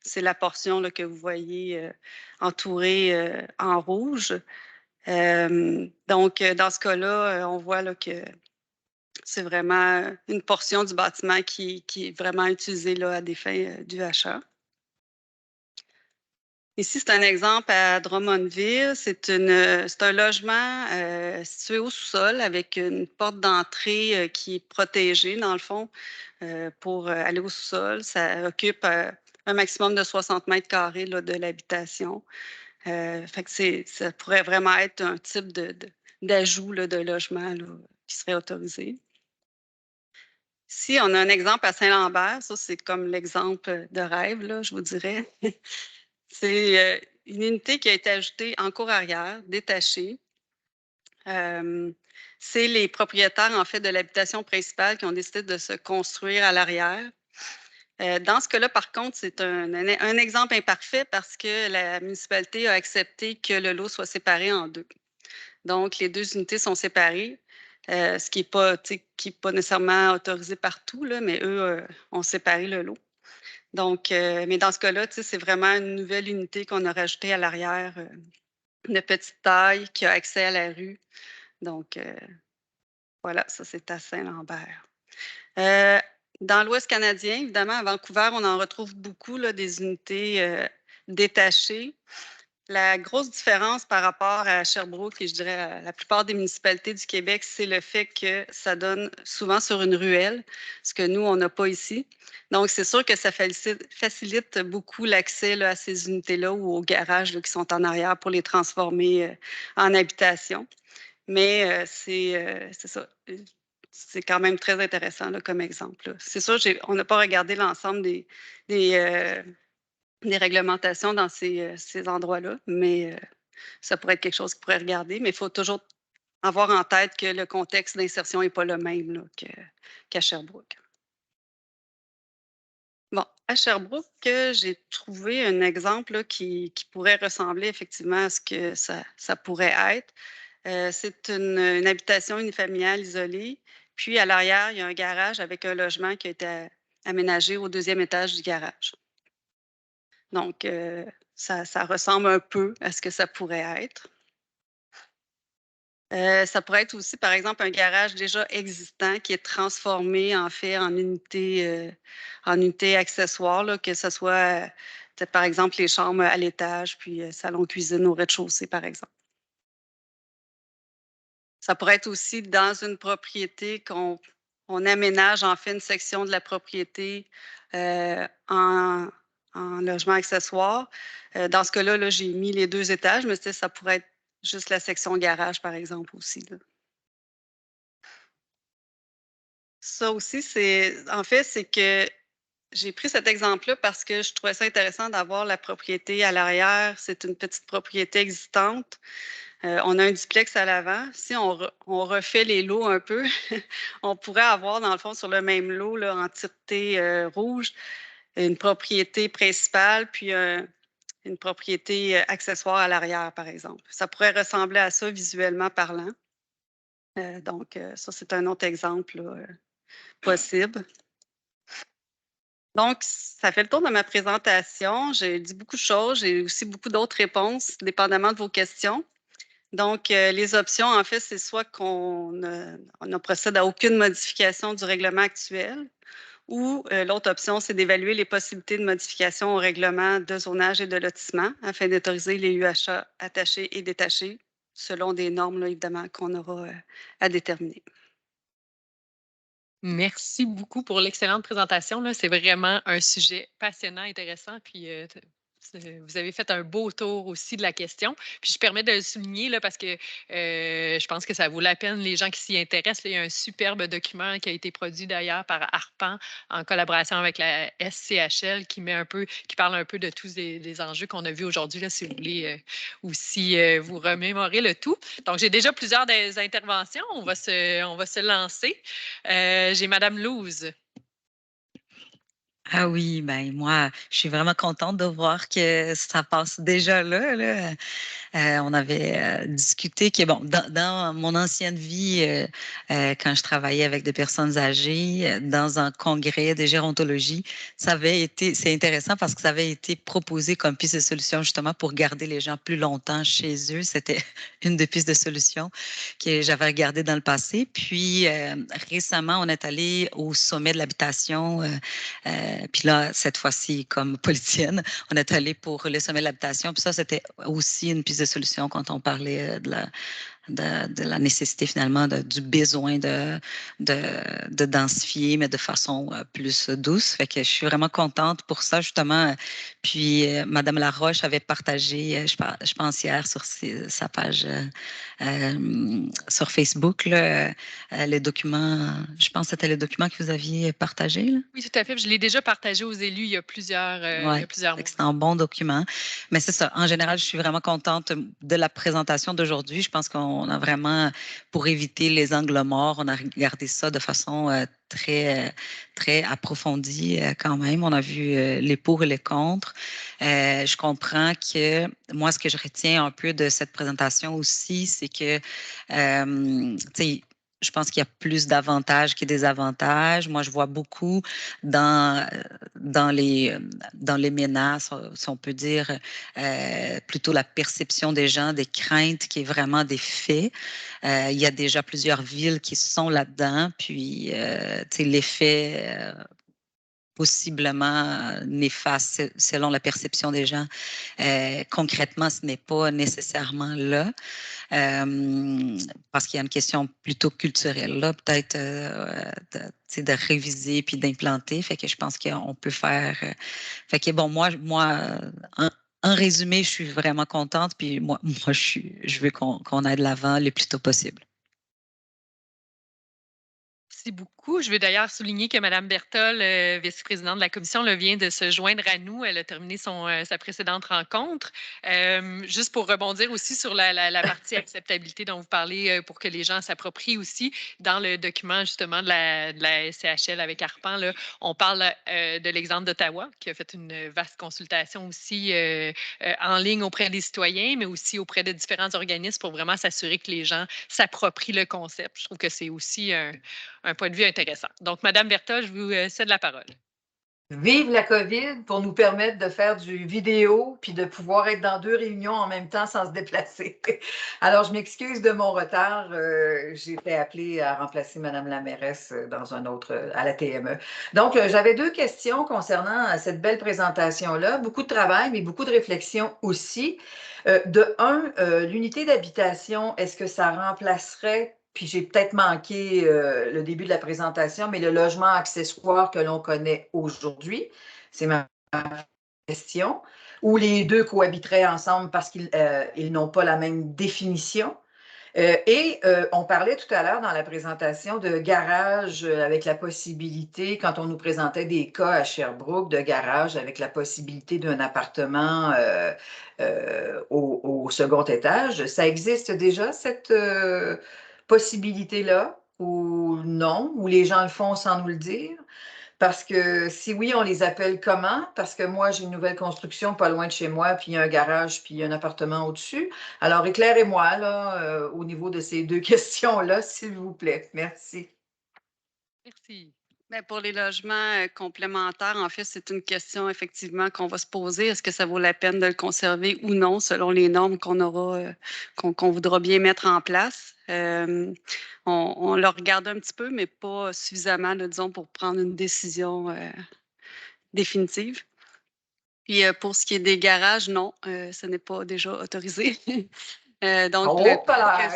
C'est la portion là, que vous voyez entourée en rouge. Donc, dans ce cas-là, on voit là, que c'est vraiment une portion du bâtiment qui est vraiment utilisée là, à des fins du achat. Ici, c'est un exemple à Drummondville. C'est un logement situé au sous-sol avec une porte d'entrée qui est protégée, dans le fond, pour aller au sous-sol. Ça occupe un maximum de 60 mètres carrés là, de l'habitation. Fait que ça pourrait vraiment être un type d'ajout de logement là, qui serait autorisé. Ici, on a un exemple à Saint-Lambert. Ça, c'est comme l'exemple de rêve, là, je vous dirais. C'est une unité qui a été ajoutée en cour arrière, détachée. C'est les propriétaires, en fait, de l'habitation principale qui ont décidé de se construire à l'arrière. Dans ce cas-là, par contre, c'est un exemple imparfait parce que la municipalité a accepté que le lot soit séparé en deux. Donc, les deux unités sont séparées, ce qui n'est pas nécessairement autorisé partout, là, mais eux ont séparé le lot. Donc, mais dans ce cas-là, c'est vraiment une nouvelle unité qu'on a rajoutée à l'arrière, de petite taille, qui a accès à la rue. Donc, voilà, ça, c'est à Saint-Lambert. Dans l'Ouest canadien, évidemment, à Vancouver, on en retrouve beaucoup là, des unités détachées. La grosse différence par rapport à Sherbrooke et je dirais à la plupart des municipalités du Québec, c'est le fait que ça donne souvent sur une ruelle, ce que nous, on n'a pas ici. Donc, c'est sûr que ça facilite beaucoup l'accès à ces unités-là ou aux garages là, qui sont en arrière pour les transformer en habitation. Mais c'est ça. C'est quand même très intéressant là, comme exemple. C'est sûr, on n'a pas regardé l'ensemble des réglementations dans ces endroits-là, mais ça pourrait être quelque chose qu'il pourrait regarder. Mais il faut toujours avoir en tête que le contexte d'insertion n'est pas le même là, qu'à Sherbrooke. Bon, à Sherbrooke, j'ai trouvé un exemple là, qui pourrait ressembler effectivement à ce que ça pourrait être. C'est une habitation unifamiliale isolée. Puis, à l'arrière, il y a un garage avec un logement qui a été aménagé au deuxième étage du garage. Donc, ça ressemble un peu à ce que ça pourrait être. Ça pourrait être aussi, par exemple, un garage déjà existant qui est transformé, en fait, en unité accessoire, là, que ce soit, par exemple, les chambres à l'étage, puis salon-cuisine au rez-de-chaussée, par exemple. Ça pourrait être aussi dans une propriété qu'on aménage, en fait, une section de la propriété en logement accessoire. Dans ce cas-là, là, j'ai mis les 2 étages, mais ça pourrait être juste la section garage, par exemple, aussi. Là. Ça aussi, en fait, c'est que j'ai pris cet exemple-là parce que je trouvais ça intéressant d'avoir la propriété à l'arrière. C'est une petite propriété existante. On a un duplex à l'avant. Si on refait les lots un peu, on pourrait avoir, dans le fond, sur le même lot, là, en tireté rouge, une propriété principale, puis une propriété accessoire à l'arrière, par exemple. Ça pourrait ressembler à ça visuellement parlant. Donc, ça, c'est un autre exemple là, possible. Donc, ça fait le tour de ma présentation. J'ai dit beaucoup de choses. J'ai aussi beaucoup d'autres réponses, dépendamment de vos questions. Donc, les options, en fait, c'est soit qu'on ne procède à aucune modification du règlement actuel, ou l'autre option, c'est d'évaluer les possibilités de modification au règlement de zonage et de lotissement afin d'autoriser les UHA attachés et détachés selon des normes, là, évidemment, qu'on aura à déterminer. Merci beaucoup pour l'excellente présentation. C'est vraiment un sujet passionnant, intéressant. Puis, vous avez fait un beau tour aussi de la question. Puis, je permets de le souligner là, parce que je pense que ça vaut la peine, les gens qui s'y intéressent. Là, il y a un superbe document qui a été produit d'ailleurs par ARPAN en collaboration avec la SCHL qui parle un peu de tous les enjeux qu'on a vus aujourd'hui, là, si vous voulez aussi vous remémorer le tout. Donc, j'ai déjà plusieurs des interventions. On va se lancer. J'ai Madame Louze. Ah oui, ben moi, je suis vraiment contente de voir que ça passe déjà là. On avait discuté que, bon, dans mon ancienne vie, quand je travaillais avec des personnes âgées, dans un congrès de gérontologie, c'est intéressant parce que ça avait été proposé comme piste de solution justement pour garder les gens plus longtemps chez eux. C'était une des pistes de solution que j'avais regardées dans le passé. Puis récemment, on est allé au sommet de l'habitation. Puis là, cette fois-ci, comme politicienne, on est allé pour le sommet de l'habitation. Puis ça, c'était aussi une piste de solution quand on parlait de la nécessité finalement du besoin de densifier, mais de façon plus douce. Fait que je suis vraiment contente pour ça, justement. Puis, Madame Laroche avait partagé, je pense hier, sur sa page sur Facebook, là, les documents, je pense que c'était les documents que vous aviez partagés. Là. Oui, tout à fait. Je l'ai déjà partagé aux élus il y a plusieurs mois. C'est un bon document. Mais c'est ça. En général, je suis vraiment contente de la présentation d'aujourd'hui. Je pense qu'on a vraiment, pour éviter les angles morts, on a regardé ça de façon très, très approfondie quand même. On a vu les pour et les contre. Je comprends que moi, ce que je retiens un peu de cette présentation aussi, c'est que, tu sais, je pense qu'il y a plus d'avantages que des désavantages. Moi, je vois beaucoup dans les menaces, si on peut dire, plutôt la perception des gens, des craintes qui est vraiment des faits. Il y a déjà plusieurs villes qui sont là-dedans, puis l'effet possiblement néfaste selon la perception des gens. Concrètement, ce n'est pas nécessairement là. Parce qu'il y a une question plutôt culturelle, là, peut-être de réviser puis d'implanter. Fait que je pense qu'on peut faire. Fait que bon, moi en résumé, je suis vraiment contente. Puis moi je veux qu'on aille de l'avant le plus tôt possible. Merci beaucoup. Je veux d'ailleurs souligner que Mme Berthold, vice-présidente de la commission, vient de se joindre à nous. Elle a terminé sa précédente rencontre. Juste pour rebondir aussi sur la partie acceptabilité dont vous parlez, pour que les gens s'approprient aussi, dans le document justement de la SCHL avec ARPAN, là, on parle de l'exemple d'Ottawa, qui a fait une vaste consultation aussi en ligne auprès des citoyens, mais aussi auprès de différents organismes pour vraiment s'assurer que les gens s'approprient le concept. Je trouve que c'est aussi un point de vue intéressant. Donc, Mme Berthold, je vous cède la parole. Vive la COVID pour nous permettre de faire du vidéo puis de pouvoir être dans 2 réunions en même temps sans se déplacer. Alors, je m'excuse de mon retard. J'ai été appelée à remplacer Mme la mairesse dans un autre, à la TME. Donc, j'avais 2 questions concernant cette belle présentation-là. Beaucoup de travail, mais beaucoup de réflexion aussi. De un, l'unité d'habitation, est-ce que ça remplacerait, puis j'ai peut-être manqué le début de la présentation, mais le logement accessoire que l'on connaît aujourd'hui, c'est ma question, ou les deux cohabiteraient ensemble parce qu'ils n'ont pas la même définition. Et on parlait tout à l'heure dans la présentation de garage avec la possibilité, quand on nous présentait des cas à Sherbrooke, de garage avec la possibilité d'un appartement au second étage. Ça existe déjà, cette possibilité-là, ou non, ou les gens le font sans nous le dire? Parce que si oui, on les appelle comment? Parce que moi, j'ai une nouvelle construction pas loin de chez moi, puis il y a un garage, puis il y a un appartement au-dessus. Alors, éclairez-moi là, au niveau de ces 2 questions-là, s'il vous plaît. Merci. Merci. Bien, pour les logements complémentaires, en fait, c'est une question effectivement qu'on va se poser. Est-ce que ça vaut la peine de le conserver ou non, selon les normes qu'on aura, qu'on voudra bien mettre en place? On le regarde un petit peu, mais pas suffisamment, là, disons, pour prendre une décision définitive. Puis pour ce qui est des garages, non, ce n'est pas déjà autorisé. Donc, Oh, pas là,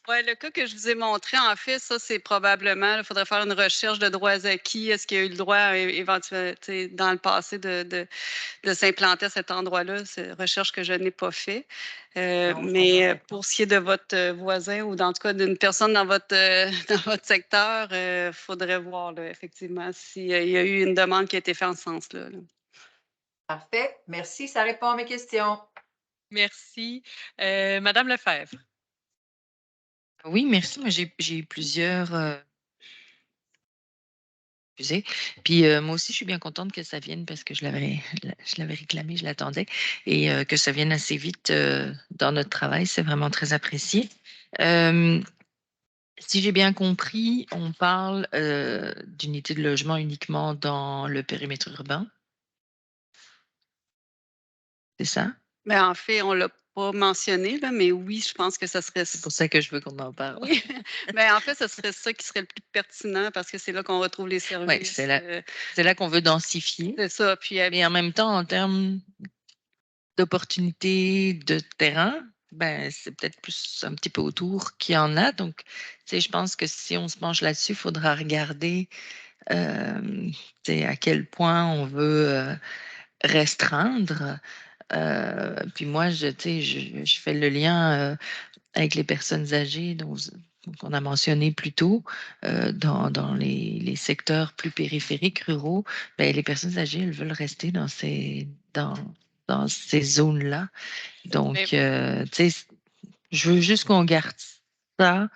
ouais, le cas que je vous ai montré, en fait, ça, c'est probablement, il faudrait faire une recherche de droits acquis. Est-ce qu'il y a eu le droit, éventuellement, tu sais, dans le passé, de s'implanter à cet endroit-là? C'est une recherche que je n'ai pas fait. Non, je Mais comprends. pour ce qui est de votre voisin ou, en tout cas, d'une personne dans votre, dans votre secteur, il faudrait voir, là, effectivement, s'il y a eu une demande qui a été faite en ce sens-là. Là. Parfait. Merci, ça répond à mes questions. Merci. Madame Lefebvre. Oui, merci. Moi, j'ai eu plusieurs. Puis moi aussi, je suis bien contente que ça vienne parce que je l'avais réclamé, je l'attendais, et que ça vienne assez vite dans notre travail, c'est vraiment très apprécié. Si j'ai bien compris, on parle d'unités de logement uniquement dans le périmètre urbain. C'est ça? Mais en fait, on ne l'a pas mentionné, là, mais oui, je pense que ça serait C'est pour ça que je veux qu'on en parle. Oui, ben, en fait, ce serait ça qui serait le plus pertinent parce que c'est là qu'on retrouve les Oui, services. c'est là qu'on veut densifier. C'est ça. Puis, Mais en même temps, en termes d'opportunités de terrain, ben, c'est peut-être plus un petit peu autour qu'il y en a. Donc, tu sais, je pense que si on se penche là-dessus, il faudra regarder tu sais, à quel point on veut restreindre. Puis moi, tu sais, je fais le lien avec les personnes âgées qu'on a mentionné plus tôt, dans les secteurs plus périphériques, ruraux. Ben, les personnes âgées, elles veulent rester dans ces zones-là. Donc, tu sais, je veux juste qu'on garde ça.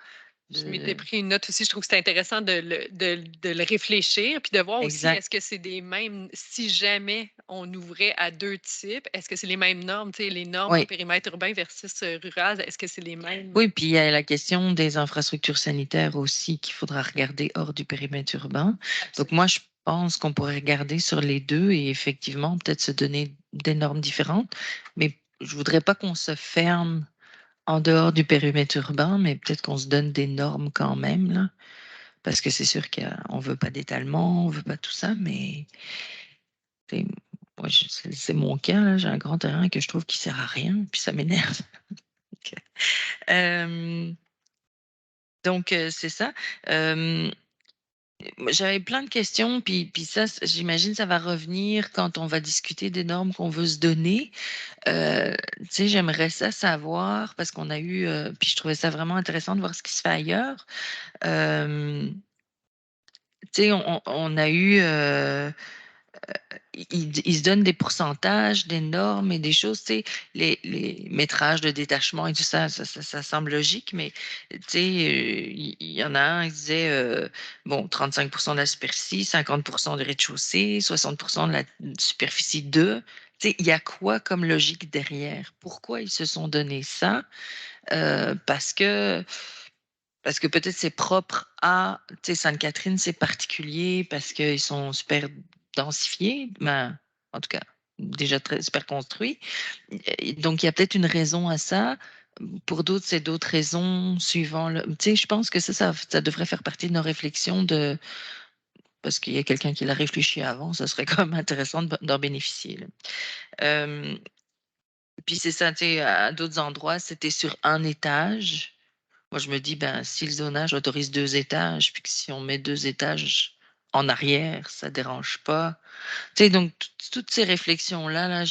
Je m'étais pris une note aussi. Je trouve que c'est intéressant de le réfléchir, puis de voir aussi, Exact. est-ce que c'est des mêmes, si jamais on ouvrait à 2 types, est-ce que c'est les mêmes normes, tu sais, les normes en Oui. périmètre urbain versus rural, est-ce que c'est les mêmes? Oui, puis il y a la question des infrastructures sanitaires aussi qu'il faudra regarder hors du périmètre urbain. Donc moi, je pense qu'on pourrait regarder sur les deux et effectivement peut-être se donner des normes différentes, mais je voudrais pas qu'on se ferme en dehors du périmètre urbain, mais peut-être qu'on se donne des normes quand même, là, parce que c'est sûr qu'on veut pas d'étalement, on veut pas tout ça, mais c'est moi, c'est mon cas, là, j'ai un grand terrain que je trouve qui sert à rien, puis ça m'énerve. Donc, c'est ça. J'avais plein de questions, puis ça, j'imagine, ça va revenir quand on va discuter des normes qu'on veut se donner. Tu sais, j'aimerais ça savoir, parce qu'on a eu, puis je trouvais ça vraiment intéressant de voir ce qui se fait ailleurs. Tu sais, on a eu, ils se donnent des pourcentages, des normes et des choses, tu sais, les métrages de détachement et tout ça, ça semble logique, mais tu sais, il y en a un, il disait, bon, 35% de la superficie, 50% du rez-de-chaussée, 60% de la superficie 2. Tu sais, il y a quoi comme logique derrière? Pourquoi ils se sont donné ça? Parce que peut-être c'est propre à, tu sais, Sainte-Catherine, c'est particulier parce qu'ils sont super densifiés, ben, en tout cas, déjà très super construits. Donc, il y a peut-être une raison à ça. Pour d'autres, c'est d'autres raisons suivant le. Tu sais, je pense que ça devrait faire partie de nos réflexions parce qu'il y a quelqu'un qui l'a réfléchi avant, ça serait quand même intéressant d'en bénéficier. Puis c'est ça, tu sais, à d'autres endroits, c'était sur un étage. Moi, je me dis, ben, si le zonage autorise 2 étages, puis que si on met 2 étages en arrière, ça dérange pas. Tu sais, donc toutes ces réflexions-là, là,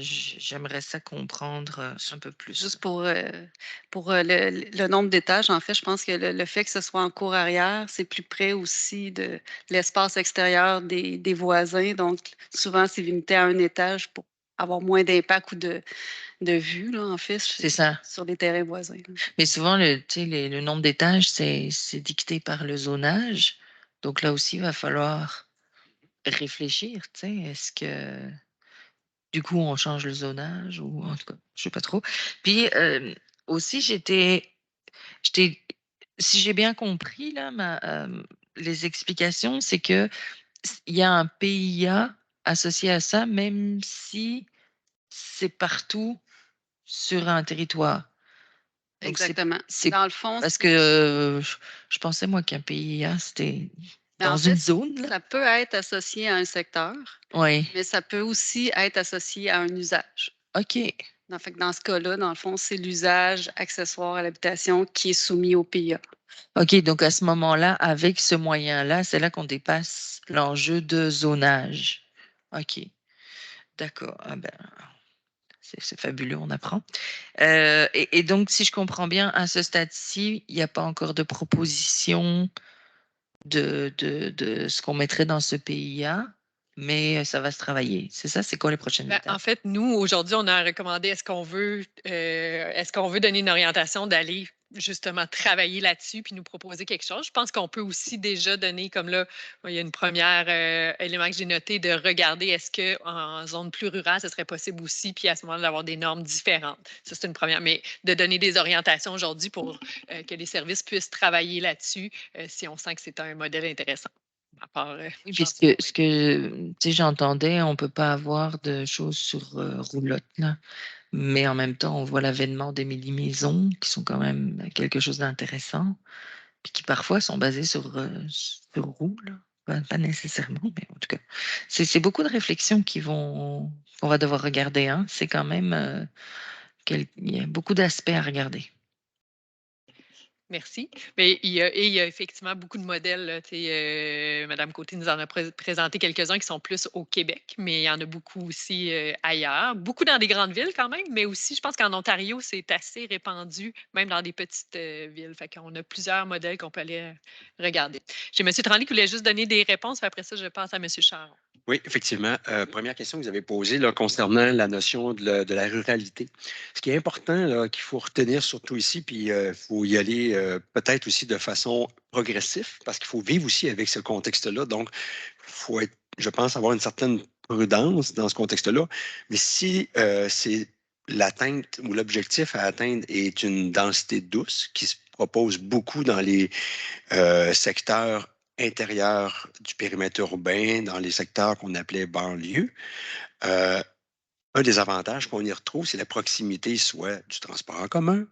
j'aimerais ça comprendre un peu plus. Juste pour le nombre d'étages, en fait, je pense que le fait que ce soit en cour arrière, c'est plus près aussi de l'espace extérieur des voisins. Donc, souvent, c'est limité à un étage pour avoir moins d'impact ou de vue, là, en fait, C'est ça. sur les terrains voisins. Mais souvent, tu sais, le nombre d'étages, c'est dicté par le zonage. Donc là aussi, il va falloir réfléchir, tu sais, est-ce que du coup, on change le zonage ou en tout cas, je sais pas trop. Puis aussi, si j'ai bien compris là, les explications, c'est qu'il y a un PIA associé à ça, même si c'est partout sur un territoire. Donc Exactement. Dans le fond, parce que je pensais, moi, qu'un PIA, c'était dans une zone. Là. Ça peut être associé à un secteur, mais ça peut aussi être associé à un usage. OK. Dans ce cas-là, dans le fond, c'est l'usage accessoire à l'habitation qui est soumis au PIA. OK, donc à ce moment-là, avec ce moyen-là, c'est là qu'on dépasse l'enjeu de zonage. OK. D'accord. Ah ben, c'est fabuleux, on apprend. Et donc, si je comprends bien, à ce stade-ci, il n'y a pas encore de proposition de ce qu'on mettrait dans ce PIA, mais ça va se travailler. C'est ça? C'est quoi les prochaines étapes? En fait, nous, aujourd'hui, on a recommandé est-ce qu'on veut donner une orientation d'aller justement travailler là-dessus puis nous proposer quelque chose. Je pense qu'on peut aussi déjà donner, comme là, il y a une première élément que j'ai noté de regarder est-ce qu'en zone plus rurale, ce serait possible aussi, puis à ce moment-là, d'avoir des normes différentes. Ça, c'est une première. Mais de donner des orientations aujourd'hui pour que les services puissent travailler là-dessus si on sent que c'est un modèle intéressant. À part, oui, puis ce que j'entendais, on ne peut pas avoir de choses sur roulotte, là. Mais en même temps, on voit l'avènement des mini-maisons qui sont quand même quelque chose d'intéressant, puis qui parfois sont basées sur roues, là. Pas nécessairement, mais en tout cas, c'est beaucoup de réflexions qu'on va devoir regarder. Hein. C'est quand même, il y a beaucoup d'aspects à regarder. Merci. Mais il y a effectivement beaucoup de modèles. Là, Madame Côté nous en a présenté quelques-uns qui sont plus au Québec, mais il y en a beaucoup aussi ailleurs. Beaucoup dans des grandes villes quand même, mais aussi, je pense qu'en Ontario, c'est assez répandu, même dans des petites villes. Fait qu'on a plusieurs modèles qu'on peut aller regarder. J'ai M. Tremblay qui voulait juste donner des réponses, puis après ça, je passe à M. Charon. Oui, effectivement. Première question que vous avez posée là, concernant la notion de la ruralité. Ce qui est important, qu'il faut retenir surtout ici, puis il faut y aller peut-être aussi de façon progressive, parce qu'il faut vivre aussi avec ce contexte-là. Donc, il faut être, je pense, avoir une certaine prudence dans ce contexte-là. Mais si c'est l'atteinte ou l'objectif à atteindre est une densité douce qui se propose beaucoup dans les secteurs intérieur du périmètre urbain, dans les secteurs qu'on appelait banlieue. Un des avantages qu'on y retrouve, c'est la proximité soit du transport en commun,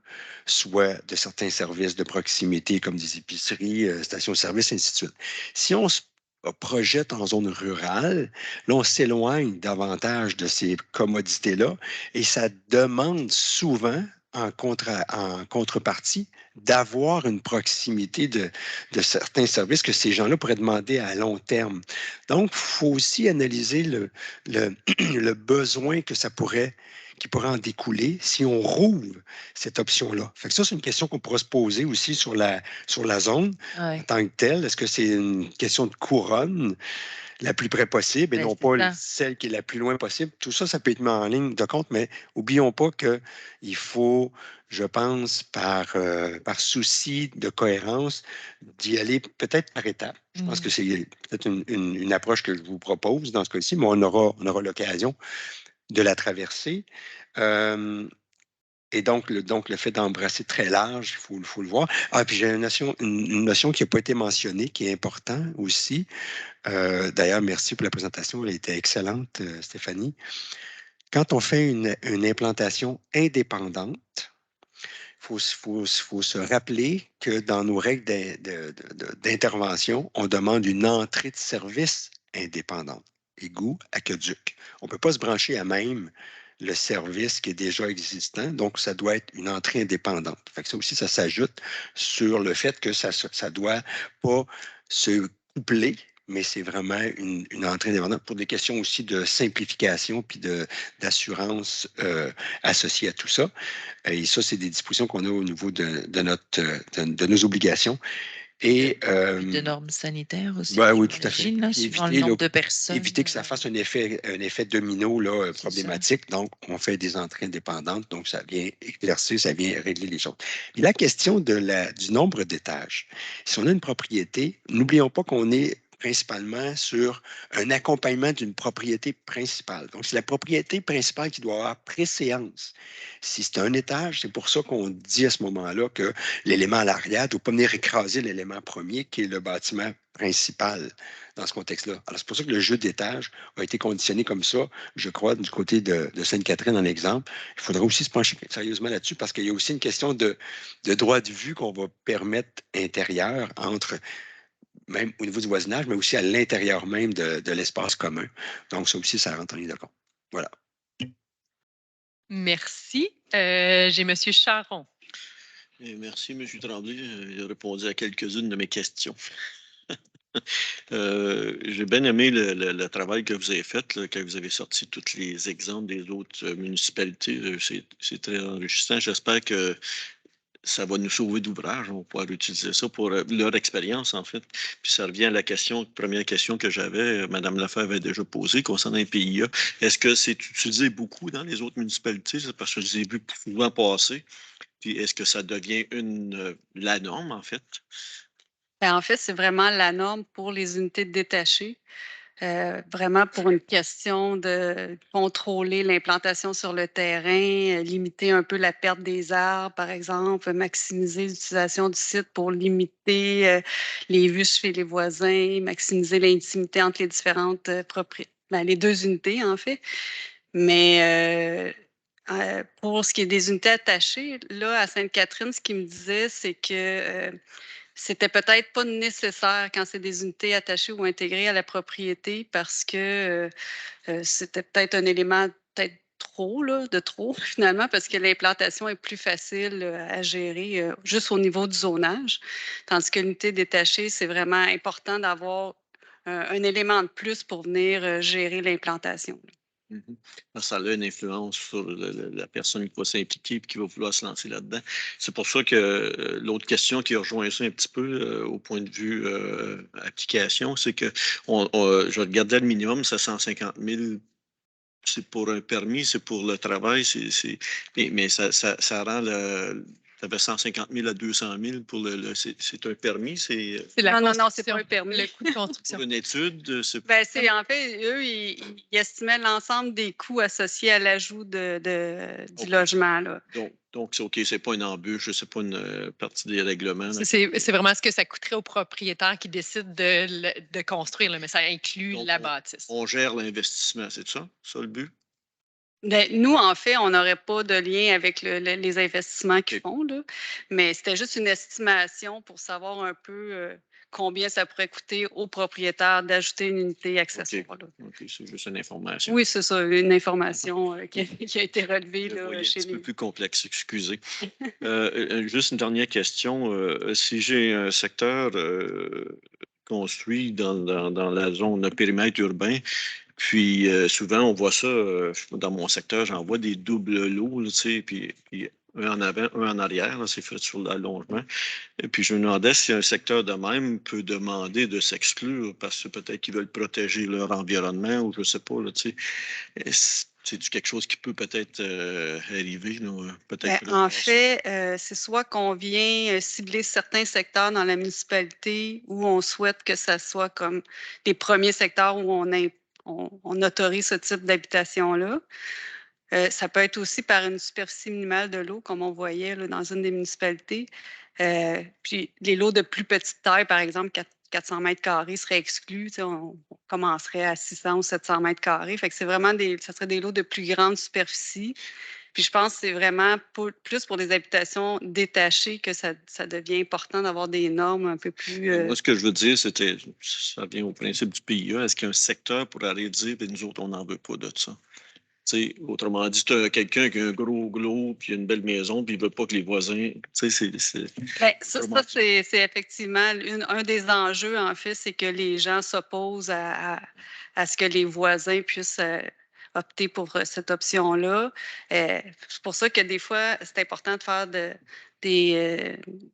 soit de certains services de proximité comme des épiceries, stations-service, ainsi de suite. Si on se projette en zone rurale, là, on s'éloigne davantage de ces commodités-là et ça demande souvent en contrepartie d'avoir une proximité de certains services que ces gens-là pourraient demander à long terme. Donc, il faut aussi analyser le besoin que qui pourrait en découler si on rouvre cette option-là. Fait que ça, c'est une question qu'on pourra se poser aussi sur la zone en tant que telle. Est-ce que c'est une question de couronne la plus près possible et non pas celle qui est la plus loin possible? Tout ça, ça peut être mis en ligne de compte, mais n'oublions pas qu'il faut, je pense, par souci de cohérence, d'y aller peut-être par étapes. Je pense que c'est peut-être une approche que je vous propose dans ce cas-ci, mais on aura l'occasion de la traverser. Et donc, le fait d'embrasser très large, il faut le voir. Ah, puis j'ai une notion qui n'a pas été mentionnée, qui est importante aussi. D'ailleurs, merci pour la présentation. Elle était excellente, Stéphanie. Quand on fait une implantation indépendante, il faut se rappeler que dans nos règles d'intervention, on demande une entrée de service indépendante. Égout, aqueduc. On ne peut pas se brancher à même le service qui est déjà existant, donc ça doit être une entrée indépendante. Fait que ça aussi, ça s'ajoute sur le fait que ça ne doit pas se coupler, mais c'est vraiment une entrée indépendante pour des questions aussi de simplification puis d'assurance associées à tout ça. Et ça, c'est des dispositions qu'on a au niveau de nos obligations. Et, de normes sanitaires aussi. Oui, tout à fait. Là, suivant le nombre de personnes. Éviter que ça fasse un effet domino là, problématique. Donc, on fait des entrées indépendantes. Donc, ça vient éclaircir, ça vient régler les choses. Et la question du nombre d'étages. Si on a une propriété, n'oublions pas qu'on est principalement sur un accompagnement d'une propriété principale. Donc, c'est la propriété principale qui doit avoir préséance. Si c'est un étage, c'est pour ça qu'on dit à ce moment-là que l'élément à l'arrière ne doit pas venir écraser l'élément premier qui est le bâtiment principal dans ce contexte-là. Alors, c'est pour ça que le jeu d'étage a été conditionné comme ça, je crois, du côté de Sainte-Catherine en exemple. Il faudra aussi se pencher sérieusement là-dessus parce qu'il y a aussi une question de droit de vue qu'on va permettre intérieur entre même au niveau du voisinage, mais aussi à l'intérieur même de l'espace commun. Donc, ça aussi, ça rentre en ligne de compte. Voilà. Merci. J'ai M. Charron. Merci, M. Tremblay. Il a répondu à quelques-unes de mes questions. J'ai bien aimé le travail que vous avez fait, là, quand vous avez sorti tous les exemples des autres municipalités. C'est très enrichissant. J'espère que ça va nous sauver d'ouvrage. On va pouvoir utiliser ça pour leur expérience, en fait. Puis ça revient à la première question que j'avais, Mme Lafayette avait déjà posée concernant les PIA. Est-ce que c'est utilisé beaucoup dans les autres municipalités? C'est parce que je les ai vus souvent passer. Puis est-ce que ça devient la norme, en fait? Ben, en fait, c'est vraiment la norme pour les unités détachées. Vraiment pour une question de contrôler l'implantation sur le terrain, limiter un peu la perte des arbres, par exemple, maximiser l'utilisation du site pour limiter les vues chez les voisins, maximiser l'intimité entre les différentes propriétés, les deux unités, en fait. Mais pour ce qui est des unités attachées, là, à Sainte-Catherine, ce qu'il me disait, c'est que c'était peut-être pas nécessaire quand c'est des unités attachées ou intégrées à la propriété parce que c'était peut-être un élément peut-être trop, là, de trop finalement, parce que l'implantation est plus facile à gérer juste au niveau du zonage. Tandis que l'unité détachée, c'est vraiment important d'avoir un élément de plus pour venir gérer l'implantation. Ça a une influence sur la personne qui va s'impliquer et qui va vouloir se lancer là-dedans. C'est pour ça que l'autre question qui rejoint ça un petit peu au point de vue application, c'est que je regardais le minimum, c'est 150 000. C'est pour un permis, c'est pour le travail, mais ça rend ça fait 150 000 à 200 000 pour c'est un permis, c'est non, c'est pas un permis. Le coût de construction. Pour une étude, c'est en fait, eux, ils estimaient l'ensemble des coûts associés à l'ajout du logement. Là. Donc, c'est OK, c'est pas une embûche, c'est pas une partie des règlements. C'est vraiment ce que ça coûterait au propriétaire qui décide de construire, là, mais ça inclut la bâtisse. On gère l'investissement, c'est ça le but? Ben, nous, en fait, on n'aurait pas de lien avec les investissements qu'ils font, là, mais c'était juste une estimation pour savoir un peu combien ça pourrait coûter aux propriétaires d'ajouter une unité accessoire. OK, c'est juste une information. Oui, c'est ça, une information qui a été relevée là, chez un petit peu plus complexe, excusez. Juste une dernière question. Si j'ai un secteur construit dans la zone périmètre urbain, puis souvent, on voit ça, dans mon secteur, j'en vois des doubles lots, tu sais, puis un en avant, un en arrière, là, c'est fait sur l'allongement. Et puis je me demandais si un secteur de même peut demander de s'exclure parce que peut-être qu'ils veulent protéger leur environnement ou je ne sais pas, là, tu sais. C'est quelque chose qui peut peut-être arriver? En fait, c'est soit qu'on vient cibler certains secteurs dans la municipalité où on souhaite que ça soit comme les premiers secteurs où on autorise ce type d'habitation-là. Ça peut être aussi par une superficie minimale de l'eau, comme on voyait là, dans une des municipalités. Puis les lots de plus petite taille, par exemple, 400 mètres carrés seraient exclus. On commencerait à 600 ou 700 mètres carrés. Fait que c'est vraiment ça serait des lots de plus grande superficie. Puis je pense que c'est vraiment plus pour des habitations détachées que ça devient important d'avoir des normes un peu plus... Moi, ce que je veux dire, ça vient au principe du PIA. Est-ce qu'il y a un secteur pour aller dire, nous autres, on n'en veut pas de ça? T'sais, autrement dit, tu as quelqu'un qui a un gros glow puis une belle maison, puis il ne veut pas que les voisins. Ça, c'est effectivement un des enjeux, en fait, c'est que les gens s'opposent à ce que les voisins puissent opter pour cette option-là. C'est pour ça que des fois, c'est important de faire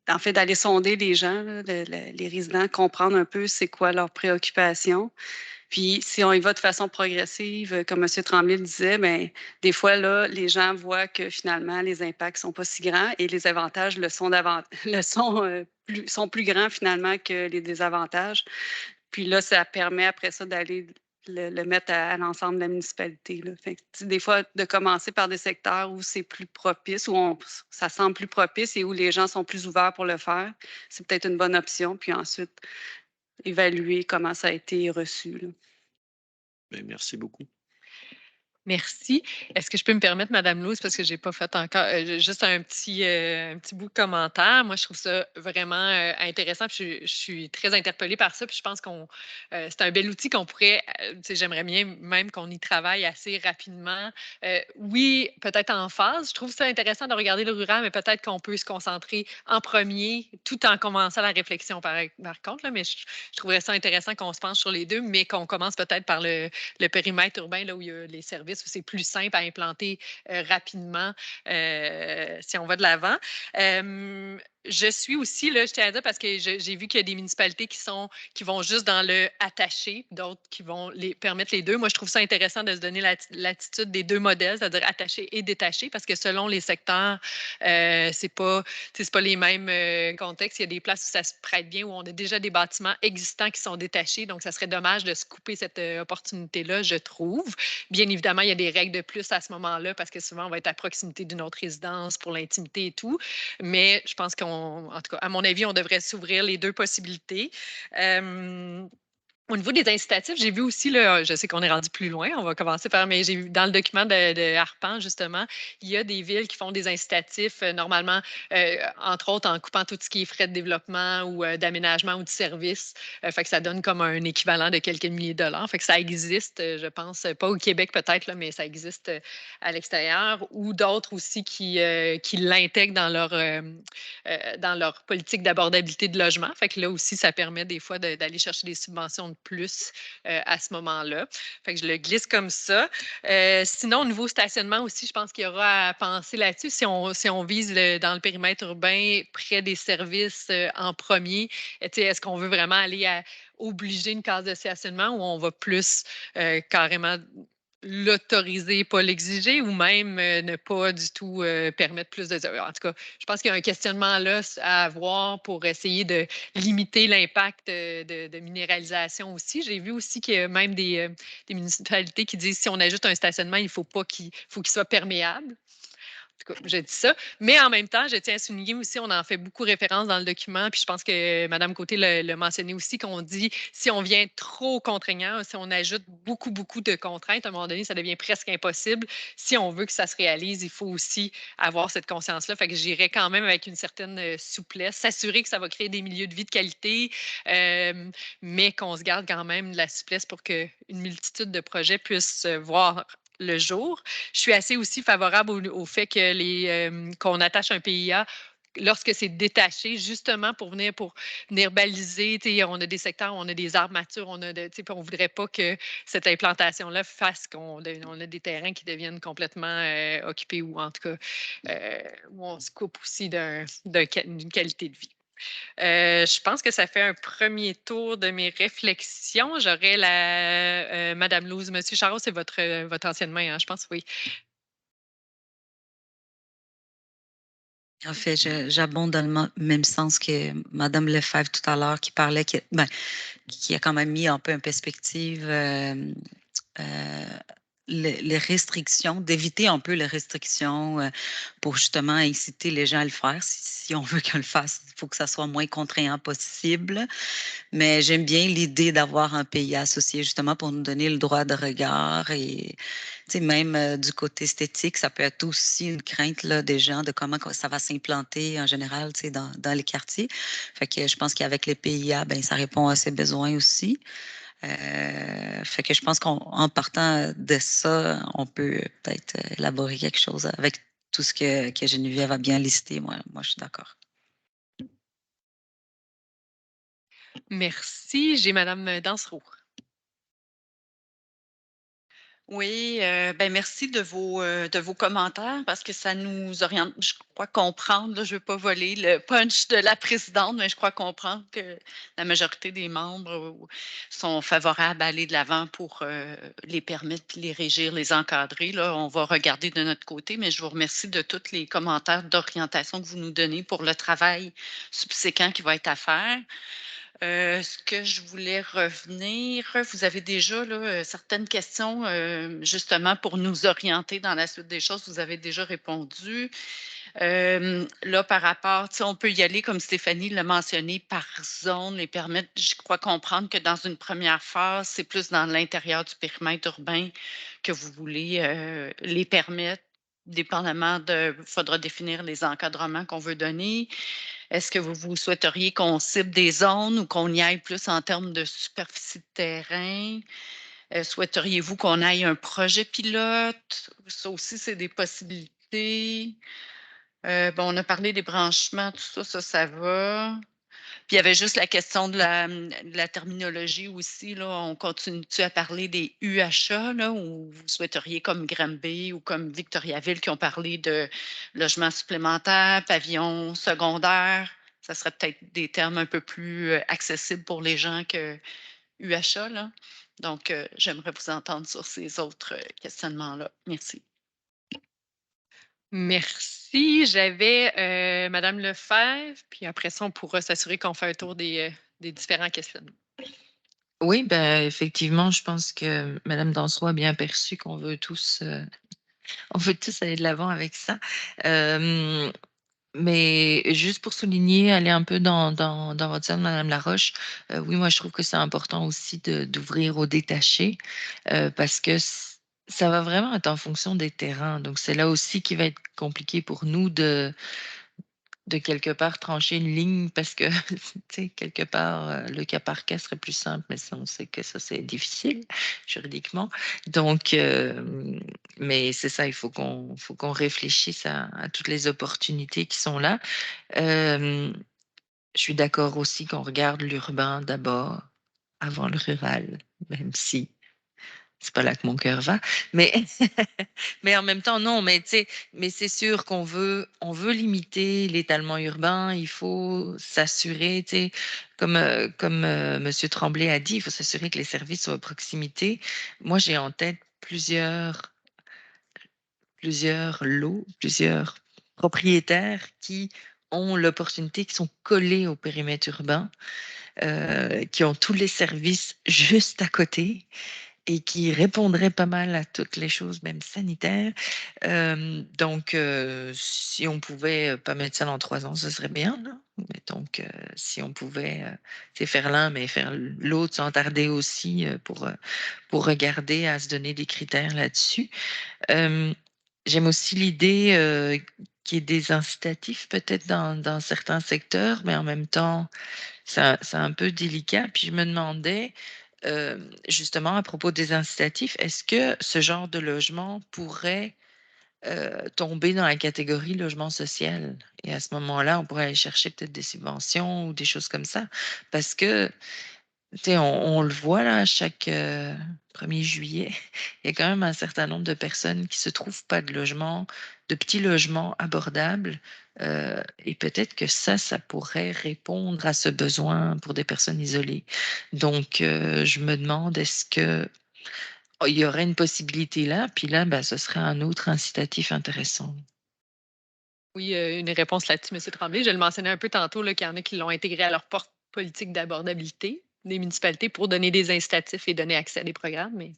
en fait, d'aller sonder les gens, là, les résidents, comprendre un peu c'est quoi leurs préoccupations. Puis, si on y va de façon progressive, comme M. Tremblay le disait, bien, des fois, là, les gens voient que finalement, les impacts ne sont pas si grands et les avantages sont plus grands finalement que les désavantages. Puis là, ça permet après ça d'aller le mettre à l'ensemble de la municipalité, là. Fait que, des fois, de commencer par des secteurs où c'est plus propice, où ça semble plus propice et où les gens sont plus ouverts pour le faire, c'est peut-être une bonne option. Puis ensuite, évaluer comment ça a été reçu, là. Bien, merci beaucoup. Merci. Est-ce que je peux me permettre, Madame Louise, parce que j'ai pas fait encore, juste un petit bout de commentaire. Moi, je trouve ça vraiment intéressant. Puis je suis très interpellée par ça. Puis je pense c'est un bel outil qu'on pourrait, j'aimerais bien même qu'on y travaille assez rapidement. Oui, peut-être en phase. Je trouve ça intéressant de regarder le rural, mais peut-être qu'on peut se concentrer en premier, tout en commençant la réflexion par contre. Là, mais je trouverais ça intéressant qu'on se penche sur les deux, mais qu'on commence peut-être par le périmètre urbain, là où il y a les services, où c'est plus simple à implanter rapidement si on va de l'avant. Je suis aussi, là, je tiens à dire, parce que j'ai vu qu'il y a des municipalités qui vont juste dans le attaché, d'autres qui vont permettre les deux. Moi, je trouve ça intéressant de se donner l'attitude des deux modèles, c'est-à-dire attaché et détaché, parce que selon les secteurs, c'est pas les mêmes contextes. Il y a des places où ça se prête bien, où on a déjà des bâtiments existants qui sont détachés. Donc, ça serait dommage de se couper cette opportunité-là, je trouve. Bien évidemment, il y a des règles de plus à ce moment-là, parce que souvent, on va être à proximité d'une autre résidence pour l'intimité et tout. Mais je pense en tout cas, à mon avis, on devrait s'ouvrir les deux possibilités. Au niveau des incitatifs, j'ai vu aussi, là, je sais qu'on est rendu plus loin, on va commencer par, mais j'ai vu dans le document de Harpan, justement, il y a des villes qui font des incitatifs, normalement, entre autres en coupant tout ce qui est frais de développement ou d'aménagement ou de service. Fait que ça donne comme un équivalent de quelques milliers de dollars. Fait que ça existe, je pense, pas au Québec peut-être, là, mais ça existe à l'extérieur, ou d'autres aussi qui l'intègrent dans leur politique d'abordabilité de logement. Fait que là aussi, ça permet des fois d'aller chercher des subventions de plus à ce moment-là. Fait que je le glisse comme ça. Sinon, au niveau stationnement aussi, je pense qu'il y aura à penser là-dessus. Si on vise dans le périmètre urbain, près des services en premier, est-ce qu'on veut vraiment aller obliger une case de stationnement ou on va plus carrément l'autoriser, pas l'exiger, ou même ne pas du tout permettre plus de... En tout cas, je pense qu'il y a un questionnement là à avoir pour essayer de limiter l'impact de minéralisation aussi. J'ai vu aussi qu'il y a même des municipalités qui disent si on ajoute un stationnement, il faut qu'il soit perméable. En tout cas, je dis ça. Mais en même temps, je tiens à souligner aussi, on en fait beaucoup référence dans le document, puis je pense que Mme Côté l'a mentionné aussi, qu'on dit si on vient trop contraignant, si on ajoute beaucoup, beaucoup de contraintes, à un moment donné, ça devient presque impossible. Si on veut que ça se réalise, il faut aussi avoir cette conscience-là. Fait que j'irai quand même avec une certaine souplesse, s'assurer que ça va créer des milieux de vie de qualité, mais qu'on se garde quand même de la souplesse pour qu'une multitude de projets puissent voir le jour. Je suis assez aussi favorable au fait qu'on attache un PIA lorsque c'est détaché, justement pour venir baliser. On a des secteurs où on a des arbres matures, on ne voudrait pas que cette implantation-là fasse qu'on a des terrains qui deviennent complètement occupés ou en tout cas où on se coupe aussi d'une qualité de vie. Je pense que ça fait un premier tour de mes réflexions. J'aurais Madame Louise. Monsieur Charles, c'est votre ancienne main, hein, je pense, oui. En fait, j'abonde dans le même sens que Mme Lefebvre tout à l'heure qui parlait, qui a quand même mis un peu en perspective les restrictions, d'éviter un peu les restrictions pour justement inciter les gens à le faire. Si on veut qu'on le fasse, il faut que ça soit moins contraignant possible. Mais j'aime bien l'idée d'avoir un pays associé justement pour nous donner le droit de regard et même du côté esthétique, ça peut être aussi une crainte là, des gens de comment ça va s'implanter en général dans les quartiers. Fait que je pense qu'avec les PIA, ben, ça répond à ces besoins aussi. Fait que je pense qu'en partant de ça, on peut peut-être élaborer quelque chose avec tout ce que Geneviève a bien listé. Moi, je suis d'accord. Merci. J'ai Mme Dansereau. Oui, ben merci de vos commentaires parce que ça nous oriente. Je crois comprendre, là, je ne veux pas voler le punch de la présidente, mais je crois comprendre que la majorité des membres sont favorables à aller de l'avant pour les permettre, puis les régir, les encadrer. Là, on va regarder de notre côté, mais je vous remercie de tous les commentaires d'orientation que vous nous donnez pour le travail subséquent qui va être à faire. Ce que je voulais revenir, vous avez déjà là, certaines questions justement pour nous orienter dans la suite des choses. Vous avez déjà répondu. Là, par rapport, on peut y aller comme Stéphanie l'a mentionné par zone, les permettre. Je crois comprendre que dans une première phase, c'est plus dans l'intérieur du périmètre urbain que vous voulez les permettre. Dépendamment de, il faudra définir les encadrements qu'on veut donner. Est-ce que vous souhaiteriez qu'on cible des zones ou qu'on y aille plus en termes de superficie de terrain? Souhaiteriez-vous qu'on aille un projet pilote? Ça aussi, c'est des possibilités. Bon, on a parlé des branchements, tout ça, ça va. Puis il y avait juste la question de la terminologie aussi. Là. On continue-tu à parler des UHA là, ou vous souhaiteriez comme Granby ou comme Victoriaville qui ont parlé de logements supplémentaires, pavillons secondaires? Ça serait peut-être des termes un peu plus accessibles pour les gens que UHA. Là. Donc, j'aimerais vous entendre sur ces autres questionnements-là. Merci. Merci. J'avais Madame Lefebvre, puis après ça, on pourra s'assurer qu'on fait un tour des différents questionnements. Oui, ben, effectivement, je pense que Madame Dansereau a bien perçu qu'on veut tous, on veut tous aller de l'avant avec ça. Mais juste pour souligner, aller un peu dans votre sens, Madame Laroche, oui, moi, je trouve que c'est important aussi d'ouvrir aux détachés parce que ça va vraiment être en fonction des terrains. Donc, c'est là aussi qui va être compliqué pour nous de quelque part trancher une ligne parce que, tu sais, quelque part, le cas par cas serait plus simple, mais ça, on sait que ça, c'est difficile juridiquement. Donc, mais c'est ça, il faut qu'on réfléchisse à toutes les opportunités qui sont là. Je suis d'accord aussi qu'on regarde l'urbain d'abord avant le rural, même si c'est pas là que mon cœur va, mais mais en même temps non, mais tu sais, mais c'est sûr qu'on veut limiter l'étalement urbain, il faut s'assurer, tu sais, comme Monsieur Tremblay a dit, il faut s'assurer que les services soient à proximité. Moi, j'ai en tête plusieurs lots, plusieurs propriétaires qui ont l'opportunité, qui sont collés au périmètre urbain, qui ont tous les services juste à côté et qui répondrait pas mal à toutes les choses, même sanitaires. Donc, si on pouvait pas mettre ça dans 3 ans, ce serait bien. Là. Mais donc, si on pouvait faire l'un, mais faire l'autre sans tarder aussi pour regarder à se donner des critères là-dessus. J'aime aussi l'idée qu'il y ait des incitatifs peut-être dans certains secteurs, mais en même temps, c'est un peu délicat. Puis je me demandais, justement, à propos des incitatifs, est-ce que ce genre de logement pourrait tomber dans la catégorie logement social? Et à ce moment-là, on pourrait aller chercher peut-être des subventions ou des choses comme ça. Parce que, tu sais, on le voit là, chaque 1er juillet, il y a quand même un certain nombre de personnes qui se trouvent pas de logement, de petits logements abordables. Et peut-être que ça pourrait répondre à ce besoin pour des personnes isolées. Donc, je me demande, est-ce que il y aurait une possibilité là? Puis là, ben, ce serait un autre incitatif intéressant. Oui, une réponse là-dessus, M. Tremblay. Je le mentionnais un peu tantôt, qu'il y en a qui l'ont intégré à leur politique d'abordabilité des municipalités pour donner des incitatifs et donner accès à des programmes. Mais...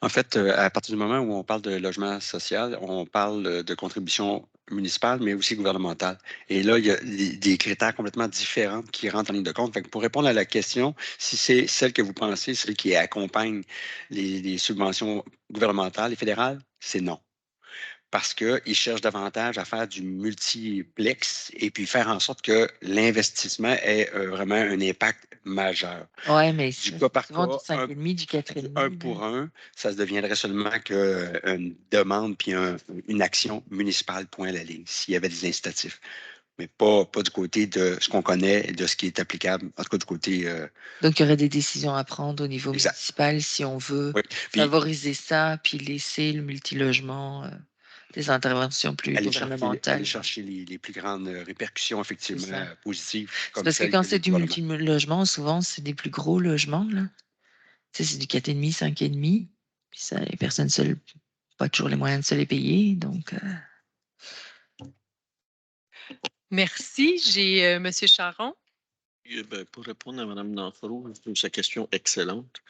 En fait, à partir du moment où on parle de logement social, on parle de contribution municipale, mais aussi gouvernementale. Et là, il y a des critères complètement différents qui rentrent en ligne de compte. Fait que pour répondre à la question, si c'est celle que vous pensez, celle qui accompagne les subventions gouvernementales et fédérales, c'est non. Parce qu'ils cherchent davantage à faire du multiplex et puis faire en sorte que l'investissement ait vraiment un impact majeur. Oui, mais du cas par cas, du 5,5, du 4,5. Un pour un, ça se deviendrait seulement qu'une demande puis une action municipale, point à la ligne, s'il y avait des incitatifs. Mais pas du côté de ce qu'on connaît et de ce qui est applicable, en tout cas du côté... Donc, il y aurait des décisions à prendre au niveau Exact. municipal si on veut Oui. favoriser ça, puis laisser le multilogement, des interventions plus gouvernementales. Aller chercher les plus grandes répercussions, effectivement, positives. C'est parce que quand c'est du multilogement, souvent, c'est des plus gros logements. Là. Tu sais, c'est du 4,5, 5,5. Puis ça, les personnes seules, pas toujours les moyens de se les payer. Donc, Merci. J'ai M. Charon. Pour répondre à Mme Danfreau, je trouve sa question excellente.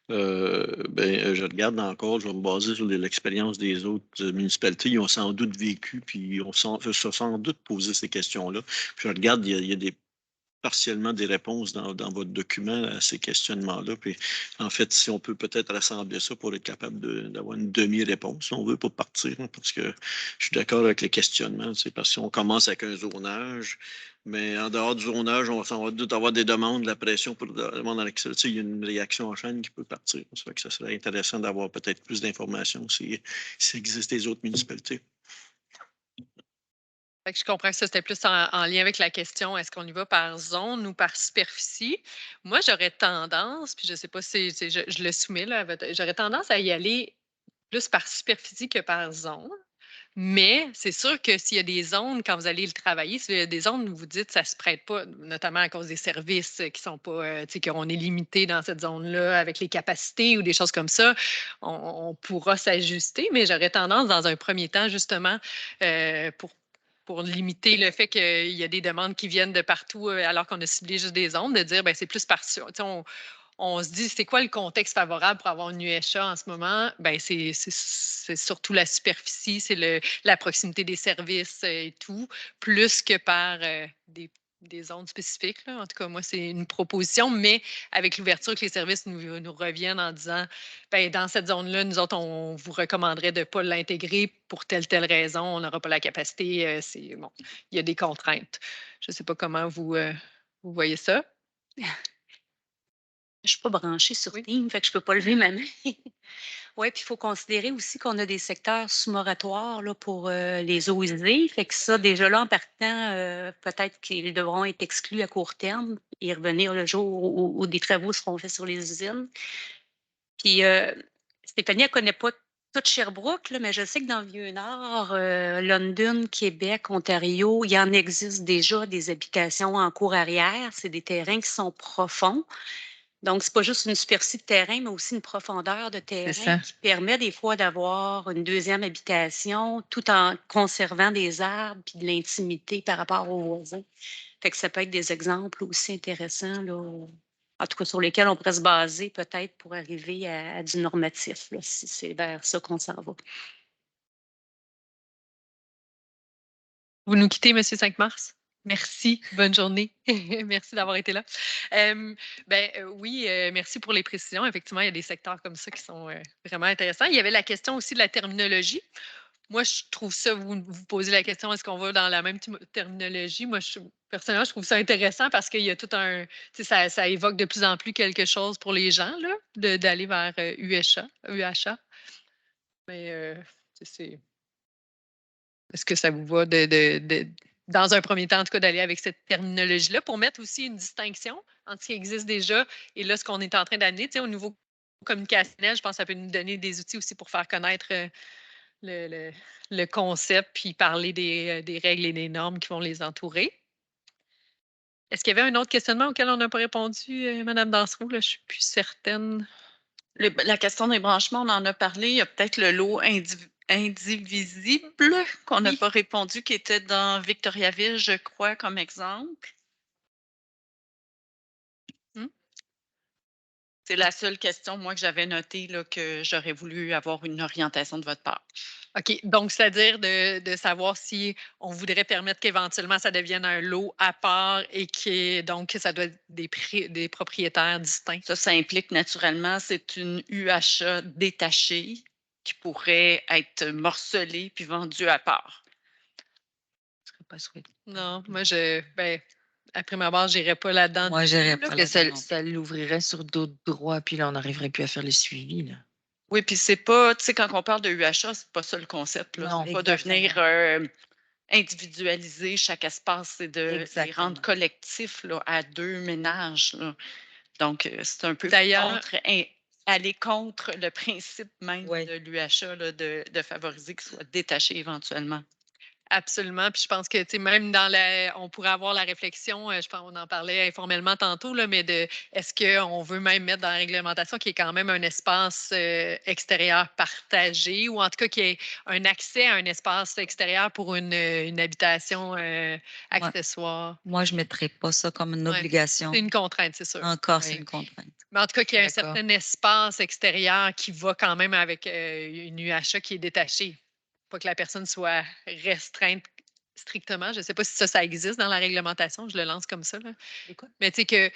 Je regarde encore, je vais me baser sur l'expérience des autres municipalités. Ils ont sans doute vécu, puis ils se sans doute posé ces questions-là. Puis je regarde, il y a partiellement des réponses dans votre document à ces questionnements-là. Puis, en fait, si on peut peut-être rassembler ça pour être capable d'avoir une demi-réponse, si on veut, pour partir, parce que je suis d'accord avec les questionnements. C'est parce qu'on commence avec un zonage, mais en dehors du zonage, on va doute avoir des demandes, de la pression pour demander à l'accès. Il y a une réaction en chaîne qui peut partir. Ça fait que ça serait intéressant d'avoir peut-être plus d'informations s'il existe des autres municipalités. Fait que je comprends que ça, c'était plus en lien avec la question, est-ce qu'on y va par zone ou par superficie? Moi, j'aurais tendance, puis je ne sais pas si je le soumets, là, j'aurais tendance à y aller plus par superficie que par zone. Mais c'est sûr que s'il y a des zones, quand vous allez le travailler, s'il y a des zones où vous dites que ça ne se prête pas, notamment à cause des services qui sont pas, qu'on est limité dans cette zone-là avec les capacités ou des choses comme ça, on pourra s'ajuster. Mais j'aurais tendance, dans un premier temps, justement, pour limiter le fait qu'il y a des demandes qui viennent de partout alors qu'on a ciblé juste des zones, de dire, ben c'est plus par... On se dit, c'est quoi le contexte favorable pour avoir une UHA en ce moment? Ben, c'est surtout la superficie, c'est la proximité des services et tout, plus que par des zones spécifiques, là. En tout cas, moi, c'est une proposition, mais avec l'ouverture que les services nous reviennent en disant, ben, dans cette zone-là, nous autres, on vous recommanderait de ne pas l'intégrer pour telle raison, on n'aura pas la capacité. Bon, il y a des contraintes. Je ne sais pas comment vous voyez ça. Je ne suis pas branchée sur Teams, fait que je ne peux pas lever ma main. Oui, puis il faut considérer aussi qu'on a des secteurs sous-moratoires là, pour les eaux usées. Fait que ça, déjà là, en partant, peut-être qu'ils devront être exclus à court terme et revenir le jour où des travaux seront faits sur les usines. Puis Stéphanie, elle ne connaît pas toute Sherbrooke, là, mais je sais que dans le Vieux-Nord, London, Québec, Ontario, il y en existe déjà des habitations en cour arrière. C'est des terrains qui sont profonds. Donc, ce n'est pas juste une superficie de terrain, mais aussi une profondeur de terrain qui permet des fois d'avoir une deuxième habitation tout en conservant des arbres et de l'intimité par rapport aux voisins. Fait que ça peut être des exemples aussi intéressants, là, en tout cas sur lesquels on pourrait se baser peut-être pour arriver à du normatif, là, si c'est vers ça qu'on s'en va. Vous nous quittez, M. 5 mars? Merci. Bonne journée. Merci d'avoir été là. Oui, merci pour les précisions. Effectivement, il y a des secteurs comme ça qui sont vraiment intéressants. Il y avait la question aussi de la terminologie. Moi, je trouve ça, vous posez la question, est-ce qu'on va dans la même terminologie? Moi, personnellement, je trouve ça intéressant parce qu'il y a tout un... Ça évoque de plus en plus quelque chose pour les gens, là, d'aller vers UHA. Mais c'est... Est-ce que ça vous va dans un premier temps, en tout cas, d'aller avec cette terminologie-là pour mettre aussi une distinction entre ce qui existe déjà et là, ce qu'on est en train d'amener? Au niveau communicationnel, je pense que ça peut nous donner des outils aussi pour faire connaître le concept puis parler des règles et des normes qui vont les entourer. Est-ce qu'il y avait un autre questionnement auquel on n'a pas répondu, Mme Dansereau? Là, je ne suis plus certaine. La question des branchements, on en a parlé. Il y a peut-être le lot indivisible qu'on n'a pas répondu, qui était dans Victoriaville, je crois, comme exemple. C'est la seule question, moi, que j'avais notée, là, que j'aurais voulu avoir une orientation de votre part. OK. Donc, c'est-à-dire de savoir si on voudrait permettre qu'éventuellement, ça devienne un lot à part et donc ça doit être des propriétaires distincts. Ça implique naturellement, c'est une UHA détachée qui pourrait être morcelée puis vendue à part. Pas souhaitable. Non, moi, après ma barre, je n'irais pas là-dedans. Moi, je n'irais pas là-dedans. Ça l'ouvrirait sur d'autres droits, puis là, on n'arriverait plus à faire les suivis. Là. Oui, puis c'est pas, tu sais, quand on parle de UHA, c'est pas ça le concept. Là. C'est pas de venir individualiser chaque espace, c'est de les rendre collectifs là, à 2 ménages. Là. Donc, c'est un peu aller contre le principe même de l'UHA, de favoriser qu'ils soient détachés éventuellement. Absolument. Puis je pense que même on pourrait avoir la réflexion, je pense qu'on en parlait informellement tantôt, là, mais est-ce qu'on veut même mettre dans la réglementation qu'il y ait quand même un espace extérieur partagé ou en tout cas qu'il y ait un accès à un espace extérieur pour une habitation accessoire? Moi, je ne mettrais pas ça comme une obligation. C'est une contrainte, c'est sûr. Encore, c'est une contrainte. Mais en tout cas, qu'il y ait un certain espace extérieur qui va quand même avec une UHA qui est détachée. Pas que la personne soit restreinte strictement. Je ne sais pas si ça existe dans la réglementation. Je le lance comme ça. Là. Mais tu sais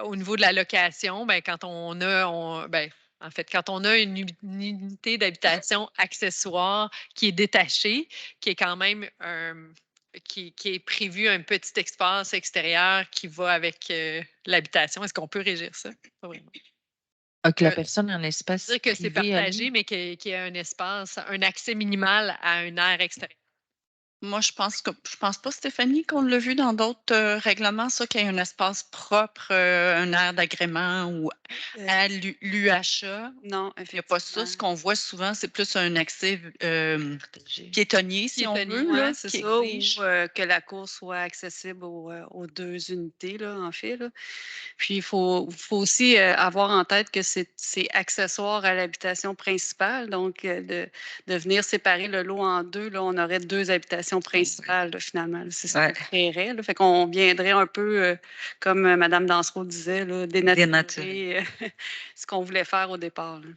au niveau de la location, ben, quand on a, en fait, quand on a une unité d'habitation accessoire qui est détachée, qui est quand même qui est prévu un petit espace extérieur qui va avec l'habitation, est-ce qu'on peut régir ça? Pas vraiment. Que la personne a un espace. Dire que c'est partagé, mais qu'il y a un espace, un accès minimal à un air extérieur. Moi, je pense pas, Stéphanie, qu'on l'a vu dans d'autres règlements, ça, qu'il y ait un espace propre, un aire d'agrément ou à l'UHA. Non, il n'y a pas ça. Ce qu'on voit souvent, c'est plus un accès piétonnier, si on veut. C'est ça, ou que la cour soit accessible aux deux unités, là, en fait. Là. Puis, il faut aussi avoir en tête que c'est accessoire à l'habitation principale. Donc, de venir séparer le lot en deux, là, on aurait deux habitations principales, là, finalement. C'est ça qu'on créerait. Là. Fait qu'on viendrait un peu, comme Mme Dansereau disait, là, dénaturer ce qu'on voulait faire au départ. Là.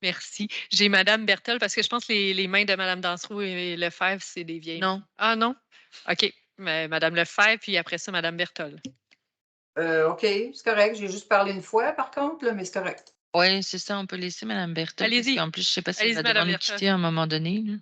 Merci. J'ai Mme Bertel parce que je pense que les mains de Mme Dansereau et Lefebvre, c'est des vieilles. Non. Ah non? OK. Mais Mme Lefebvre, puis après ça, Mme Bertel. OK, c'est correct. J'ai juste parlé une fois, par contre, là, mais c'est correct. Oui, c'est ça. On peut laisser Mme Bertel. Allez-y. En plus, je ne sais pas si elle va devoir nous quitter à un moment donné. Là.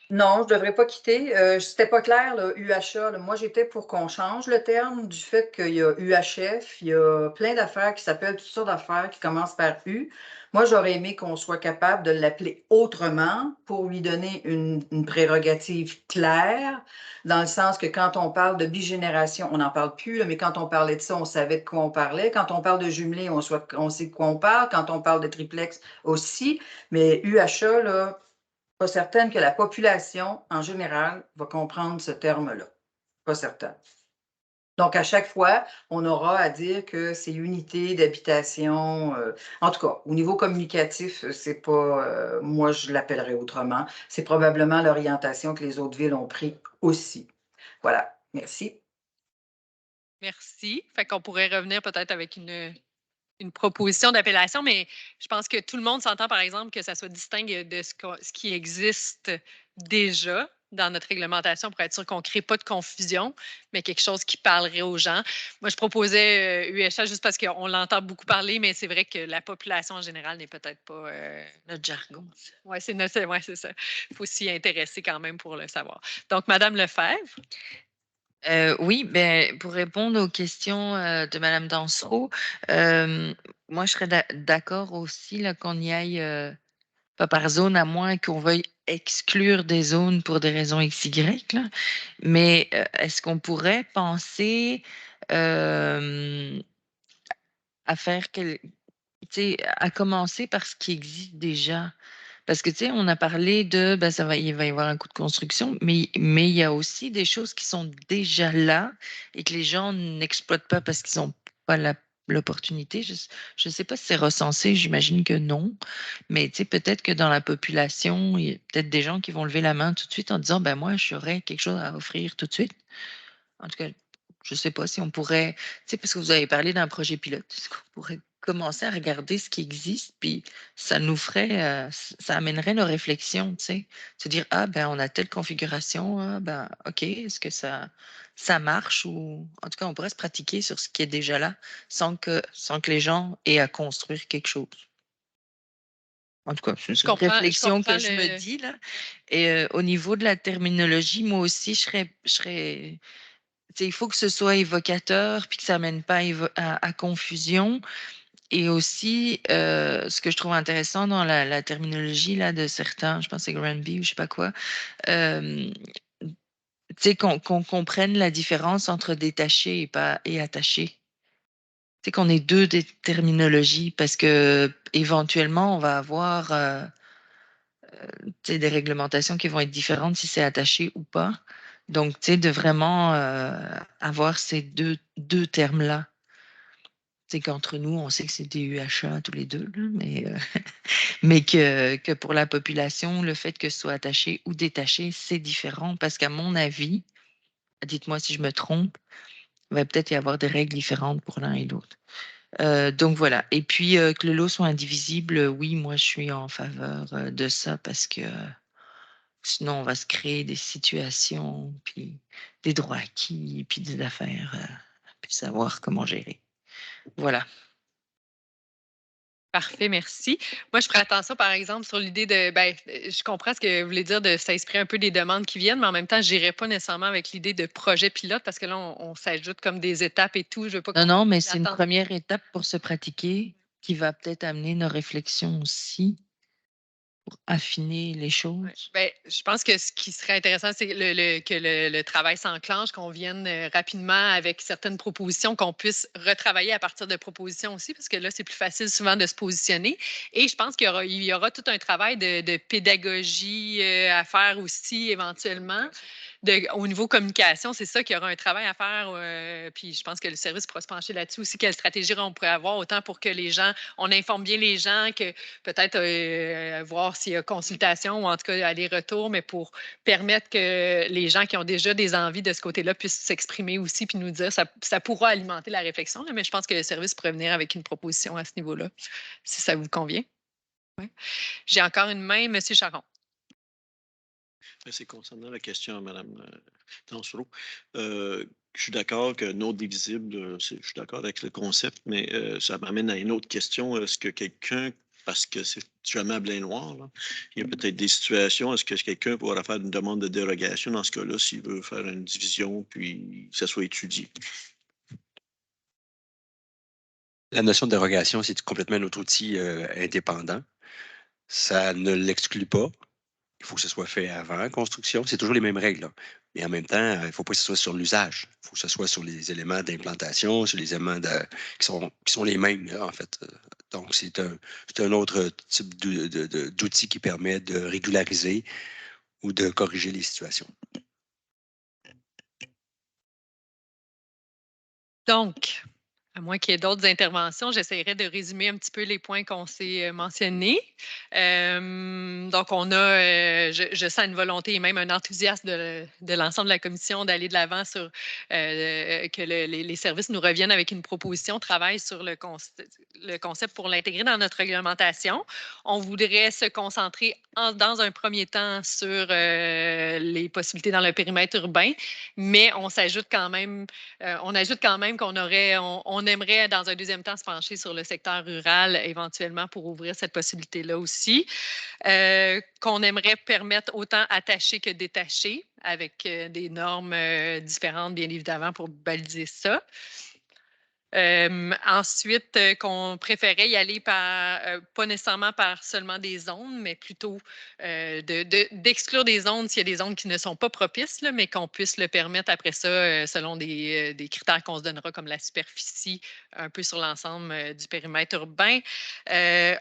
Non, je ne devrais pas quitter. C'était pas clair, là, UHA. Là. Moi, j'étais pour qu'on change le terme du fait qu'il y a UHF, il y a plein d'affaires qui s'appellent toutes sortes d'affaires qui commencent par U. Moi, j'aurais aimé qu'on soit capable de l'appeler autrement pour lui donner une prérogative claire, dans le sens que quand on parle de bigénération, on n'en parle plus, là, mais quand on parlait de ça, on savait de quoi on parlait. Quand on parle de jumelé, on sait de quoi on parle. Quand on parle de triplex aussi. Mais UHA, là, pas certaine que la population, en général, va comprendre ce terme-là. Pas certaine. Donc, à chaque fois, on aura à dire que c'est unité d'habitation. En tout cas, au niveau communicatif, c'est pas. Moi, je l'appellerais autrement. C'est probablement l'orientation que les autres villes ont pris aussi. Voilà. Merci. Merci. Fait qu'on pourrait revenir peut-être avec une proposition d'appellation, mais je pense que tout le monde s'entend, par exemple, que ça soit distinct de ce qui existe déjà dans notre réglementation pour être sûr qu'on ne crée pas de confusion, mais quelque chose qui parlerait aux gens. Moi, je proposais UHA juste parce qu'on l'entend beaucoup parler, mais c'est vrai que la population en général n'est peut-être pas notre jargon. Oui, c'est ça. Il faut s'y intéresser quand même pour le savoir. Donc, Mme Lefebvre. Oui, ben, pour répondre aux questions de Mme Dansereau, moi, je serais d'accord aussi là, qu'on y aille pas par zone, à moins qu'on veuille exclure des zones pour des raisons XY. Là. Mais est-ce qu'on pourrait penser à faire à commencer par ce qui existe déjà? Parce que, on a parlé de, ben, il va y avoir un coût de construction, mais il y a aussi des choses qui sont déjà là et que les gens n'exploitent pas parce qu'ils n'ont pas l'opportunité. Je ne sais pas si c'est recensé, j'imagine que non. Mais, peut-être que dans la population, il y a peut-être des gens qui vont lever la main tout de suite en disant, ben, moi, j'aurais quelque chose à offrir tout de suite. En tout cas, je ne sais pas si on pourrait, parce que vous avez parlé d'un projet pilote, est-ce qu'on pourrait commencer à regarder ce qui existe, puis ça nous ferait, ça amènerait nos réflexions, se dire, ah, ben, on a telle configuration, ah, ben, OK, est-ce que ça marche ou, en tout cas, on pourrait se pratiquer sur ce qui est déjà là sans que les gens aient à construire quelque chose. En tout cas, c'est une réflexion que je me dis, là. Et au niveau de la terminologie, moi aussi, je serais il faut que ce soit évocateur puis que ça amène pas à confusion. Et aussi, ce que je trouve intéressant dans la terminologie là, de certains, je pense que c'est Granby ou je sais pas quoi, qu'on comprenne la différence entre détaché et attaché. Qu'on ait deux terminologies parce que éventuellement on va avoir des réglementations qui vont être différentes si c'est attaché ou pas. Donc, de vraiment avoir ces deux termes-là. C'est qu'entre nous, on sait que c'est des UHA tous les deux, là, mais que pour la population, le fait que ce soit attaché ou détaché, c'est différent parce qu'à mon avis, dites-moi si je me trompe, il va peut-être y avoir des règles différentes pour l'un et l'autre. Donc voilà. Et puis que le lot soit indivisible, oui, moi je suis en faveur de ça parce que sinon on va se créer des situations, puis des droits acquis, puis des affaires, puis savoir comment gérer. Voilà. Parfait, merci. Moi, je ferais attention, par exemple, sur l'idée de, je comprends ce que vous voulez dire de s'inspirer un peu des demandes qui viennent, mais en même temps, je n'irais pas nécessairement avec l'idée de projet pilote parce que là, on s'ajoute comme des étapes et tout. Je veux pas Non, mais c'est une première étape pour se pratiquer qui va peut-être amener nos réflexions aussi pour affiner les choses. Je pense que ce qui serait intéressant, c'est que le travail s'enclenche, qu'on vienne rapidement avec certaines propositions, qu'on puisse retravailler à partir de propositions aussi, parce que là, c'est plus facile souvent de se positionner. Et je pense qu'il y aura tout un travail de pédagogie à faire aussi éventuellement. Au niveau communication, c'est ça qu'il y aura un travail à faire. Puis je pense que le service pourra se pencher là-dessus aussi, quelle stratégie on pourrait avoir, autant pour que les gens, on informe bien les gens, que peut-être voir s'il y a consultation ou en tout cas aller-retour, mais pour permettre que les gens qui ont déjà des envies de ce côté-là puissent s'exprimer aussi puis nous dire, ça pourra alimenter la réflexion, là, mais je pense que le service pourrait venir avec une proposition à ce niveau-là, si ça vous convient. Ouais. J'ai encore une main, M. Charon. C'est concernant la question à Mme Dansereau. Je suis d'accord que non divisible, je suis d'accord avec le concept, mais ça m'amène à une autre question. Est-ce que quelqu'un, parce que c'est jamais blanc noir, là, il y a peut-être des situations, est-ce que quelqu'un pourra faire une demande de dérogation dans ce cas-là s'il veut faire une division puis que ça soit étudié? La notion de dérogation, c'est complètement un autre outil indépendant. Ça ne l'exclut pas. Il faut que ce soit fait avant la construction. C'est toujours les mêmes règles, là. Mais en même temps, il ne faut pas que ce soit sur l'usage. Il faut que ce soit sur les éléments d'implantation, sur les éléments qui sont les mêmes, là, en fait. Donc, c'est un autre type d'outil qui permet de régulariser ou de corriger les situations. Donc, à moins qu'il y ait d'autres interventions, j'essaierai de résumer un petit peu les points qu'on s'est mentionnés. Donc, on a, je sens une volonté et même un enthousiasme de l'ensemble de la commission d'aller de l'avant sur que les services nous reviennent avec une proposition, travaillent sur le concept pour l'intégrer dans notre réglementation. On voudrait se concentrer dans un premier temps sur les possibilités dans le périmètre urbain, mais on ajoute quand même on aimerait, dans un deuxième temps, se pencher sur le secteur rural éventuellement pour ouvrir cette possibilité-là aussi. Qu'on aimerait permettre autant attaché que détaché avec des normes différentes, bien évidemment, pour baliser ça. Ensuite, qu'on préférait y aller par, pas nécessairement par seulement des zones, mais plutôt d'exclure des zones s'il y a des zones qui ne sont pas propices, là, mais qu'on puisse le permettre après ça selon des critères qu'on se donnera comme la superficie un peu sur l'ensemble du périmètre urbain.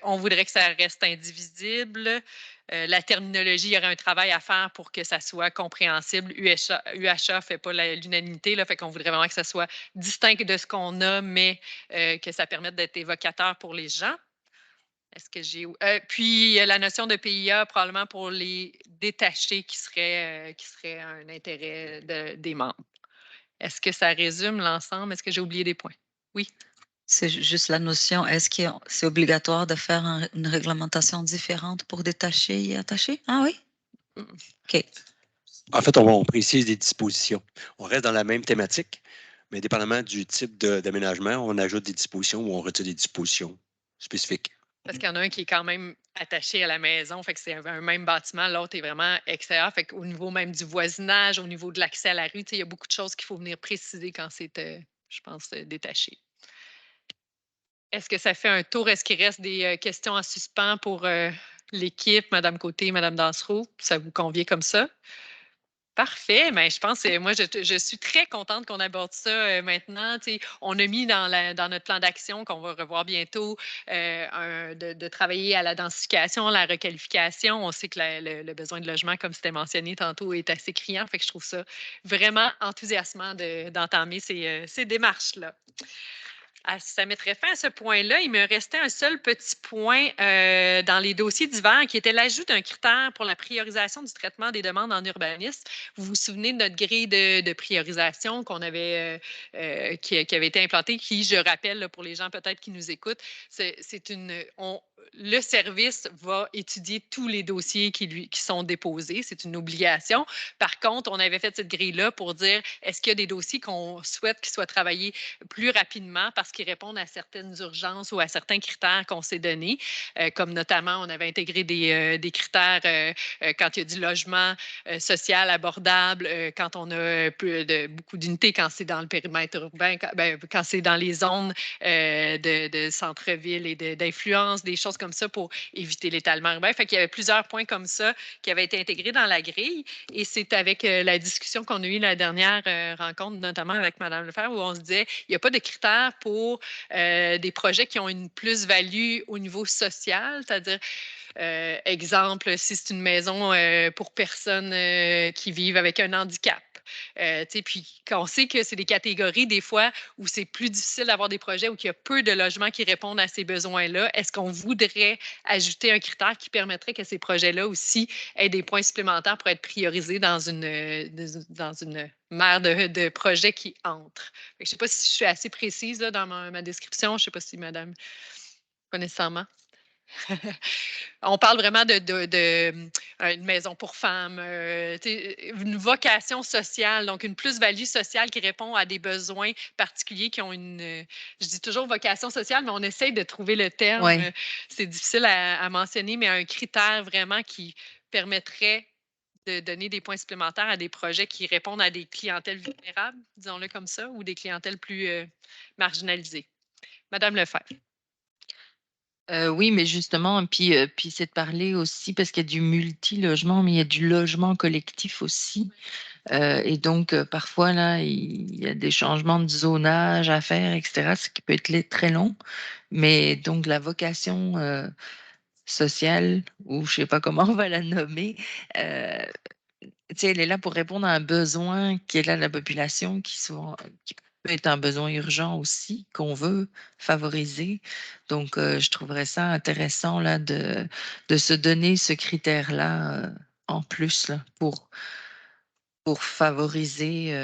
On voudrait que ça reste indivisible. La terminologie, il y aurait un travail à faire pour que ça soit compréhensible. UHA ne fait pas l'unanimité, fait qu'on voudrait vraiment que ça soit distinct de ce qu'on a, mais que ça permette d'être évocateur pour les gens. Est-ce que j'ai. Puis la notion de PIA, probablement pour les détachés qui serait un intérêt des membres. Est-ce que ça résume l'ensemble? Est-ce que j'ai oublié des points? Oui. C'est juste la notion, est-ce que c'est obligatoire de faire une réglementation différente pour détacher et attacher? Ah oui? OK. En fait, on précise des dispositions. On reste dans la même thématique, mais dépendamment du type d'aménagement, on ajoute des dispositions ou on retire des dispositions spécifiques. Parce qu'il y en a un qui est quand même attaché à la maison, fait que c'est un même bâtiment, l'autre est vraiment extérieur, fait qu'au niveau même du voisinage, au niveau de l'accès à la rue, il y a beaucoup de choses qu'il faut venir préciser quand c'est, je pense, détaché. Est-ce que ça fait un tour? Est-ce qu'il reste des questions en suspens pour l'équipe, Mme Côté, Mme Dansereau? Ça vous convient comme ça? Parfait. Mais je pense, moi, je suis très contente qu'on aborde ça maintenant. On a mis dans notre plan d'action qu'on va revoir bientôt de travailler à la densification, la requalification. On sait que le besoin de logement, comme c'était mentionné tantôt, est assez criant. Fait que je trouve ça vraiment enthousiasmant d'entamer ces démarches-là. Ça mettrait fin à ce point-là. Il me restait un seul petit point dans les dossiers divers qui était l'ajout d'un critère pour la priorisation du traitement des demandes en urbanisme. Vous vous souvenez de notre grille de priorisation qu'on avait, qui avait été implantée, qui, je rappelle, là, pour les gens peut-être qui nous écoutent, le service va étudier tous les dossiers qui sont déposés. C'est une obligation. Par contre, on avait fait cette grille-là pour dire est-ce qu'il y a des dossiers qu'on souhaite qu'ils soient travaillés plus rapidement parce qu'ils répondent à certaines urgences ou à certains critères qu'on s'est donnés, comme notamment, on avait intégré des critères quand il y a du logement social abordable, quand on a beaucoup d'unités, quand c'est dans le périmètre urbain, quand c'est dans les zones de centre-ville et d'influence, des choses comme ça pour éviter l'étalement urbain. Fait qu'il y avait plusieurs points comme ça qui avaient été intégrés dans la grille et c'est avec la discussion qu'on a eue la dernière rencontre, notamment avec Mme Lefebvre, où on se disait il n'y a pas de critères pour des projets qui ont une plus-value au niveau social, c'est-à-dire exemple, si c'est une maison pour personnes qui vivent avec un handicap. Puis on sait que c'est des catégories, des fois, où c'est plus difficile d'avoir des projets où il y a peu de logements qui répondent à ces besoins-là. Est-ce qu'on voudrait ajouter un critère qui permettrait que ces projets-là aussi aient des points supplémentaires pour être priorisés dans une mer de projets qui entrent? Je ne sais pas si je suis assez précise là, dans ma description. Je ne sais pas si madame connaît nécessairement. On parle vraiment une maison pour femmes, une vocation sociale, donc une plus-value sociale qui répond à des besoins particuliers qui ont je dis toujours vocation sociale, mais on essaye de trouver le terme. Ouais. C'est difficile à mentionner, mais un critère vraiment qui permettrait de donner des points supplémentaires à des projets qui répondent à des clientèles vulnérables, disons-le comme ça, ou des clientèles plus marginalisées. Madame Lefebvre. Oui, mais justement, puis c'est de parler aussi, parce qu'il y a du multi-logement, mais il y a du logement collectif aussi. Et donc, parfois, là, il y a des changements de zonage à faire, etc., ce qui peut être très long. Mais donc, la vocation sociale, ou je ne sais pas comment on va la nommer, elle est là pour répondre à un besoin qui est là de la population, qui peut être un besoin urgent aussi, qu'on veut favoriser. Donc, je trouverais ça intéressant là, de se donner ce critère-là en plus là, pour favoriser,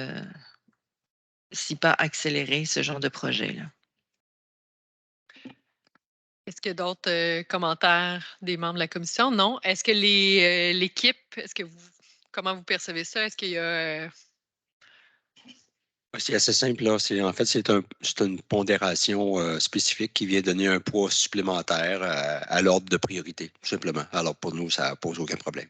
si pas accélérer ce genre de projet-là. Est-ce qu'il y a d'autres commentaires des membres de la commission? Non. Est-ce que l'équipe, comment vous percevez ça? Est-ce qu'il y a... C'est assez simple. Là. En fait, c'est une pondération spécifique qui vient donner un poids supplémentaire à l'ordre de priorité, tout simplement. Alors, pour nous, ça ne pose aucun problème.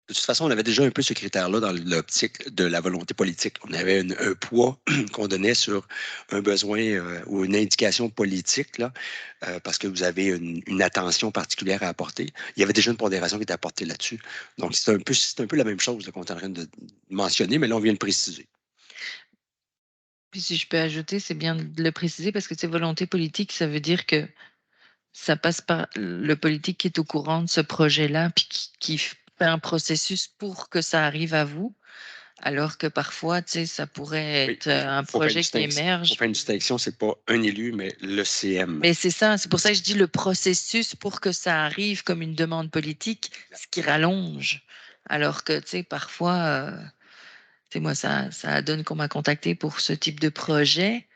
De toute façon, on avait déjà un peu ce critère-là dans l'optique de la volonté politique. On avait un poids qu'on donnait sur un besoin ou une indication politique, là, parce que vous avez une attention particulière à apporter. Il y avait déjà une pondération qui était apportée là-dessus. Donc, c'est un peu la même chose qu'on est en train de mentionner, mais là, on vient de préciser. Puis si je peux ajouter, c'est bien de le préciser parce que c'est volonté politique, ça veut dire que ça passe par le politique qui est au courant de ce projet-là, puis qui fait un processus pour que ça arrive à vous. Alors que parfois, ça pourrait être un projet qui émerge. Pour faire une distinction, ce n'est pas un élu, mais le CM. Mais c'est ça, c'est pour ça que je dis le processus pour que ça arrive comme une demande politique, ce qui rallonge. Alors que, parfois, moi, ça donne qu'on m'a contacté pour ce type de projet.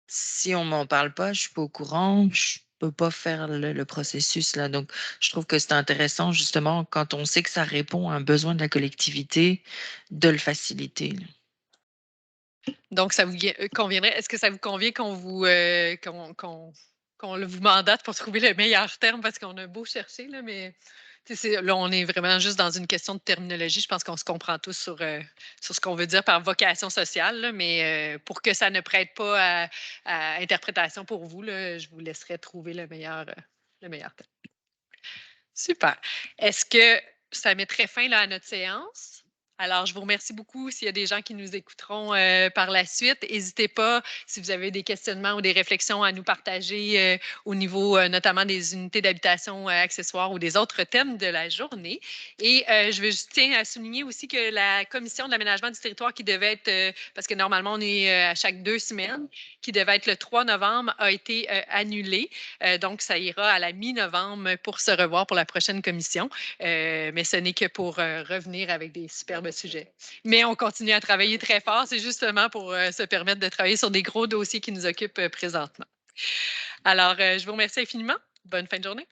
Si on m'en parle pas, je suis pas au courant, je peux pas faire le processus là. Donc, je trouve que c'est intéressant justement quand on sait que ça répond à un besoin de la collectivité, de le faciliter. Donc, ça vous conviendrait? Est-ce que ça vous convient qu'on vous mandate pour trouver le meilleur terme parce qu'on a beau chercher là, mais là, on est vraiment juste dans une question de terminologie. Je pense qu'on se comprend tous sur ce qu'on veut dire par vocation sociale, là, mais pour que ça ne prête pas à interprétation pour vous, là, je vous laisserai trouver le meilleur terme. Super. Est-ce que ça mettrait fin là, à notre séance? Alors, je vous remercie beaucoup. S'il y a des gens qui nous écouteront par la suite, n'hésitez pas, si vous avez des questionnements ou des réflexions à nous partager au niveau notamment des unités d'habitation accessoires ou des autres thèmes de la journée. Et je veux juste tiens à souligner aussi que la commission de l'aménagement du territoire qui devait être, parce que normalement on est à chaque 2 semaines, qui devait être le 3 novembre, a été annulée. Donc, ça ira à la mi-novembre pour se revoir pour la prochaine commission. Mais ce n'est que pour revenir avec des superbes sujet. Mais on continue à travailler très fort. C'est justement pour se permettre de travailler sur des gros dossiers qui nous occupent présentement. Alors, je vous remercie infiniment. Bonne fin de journée.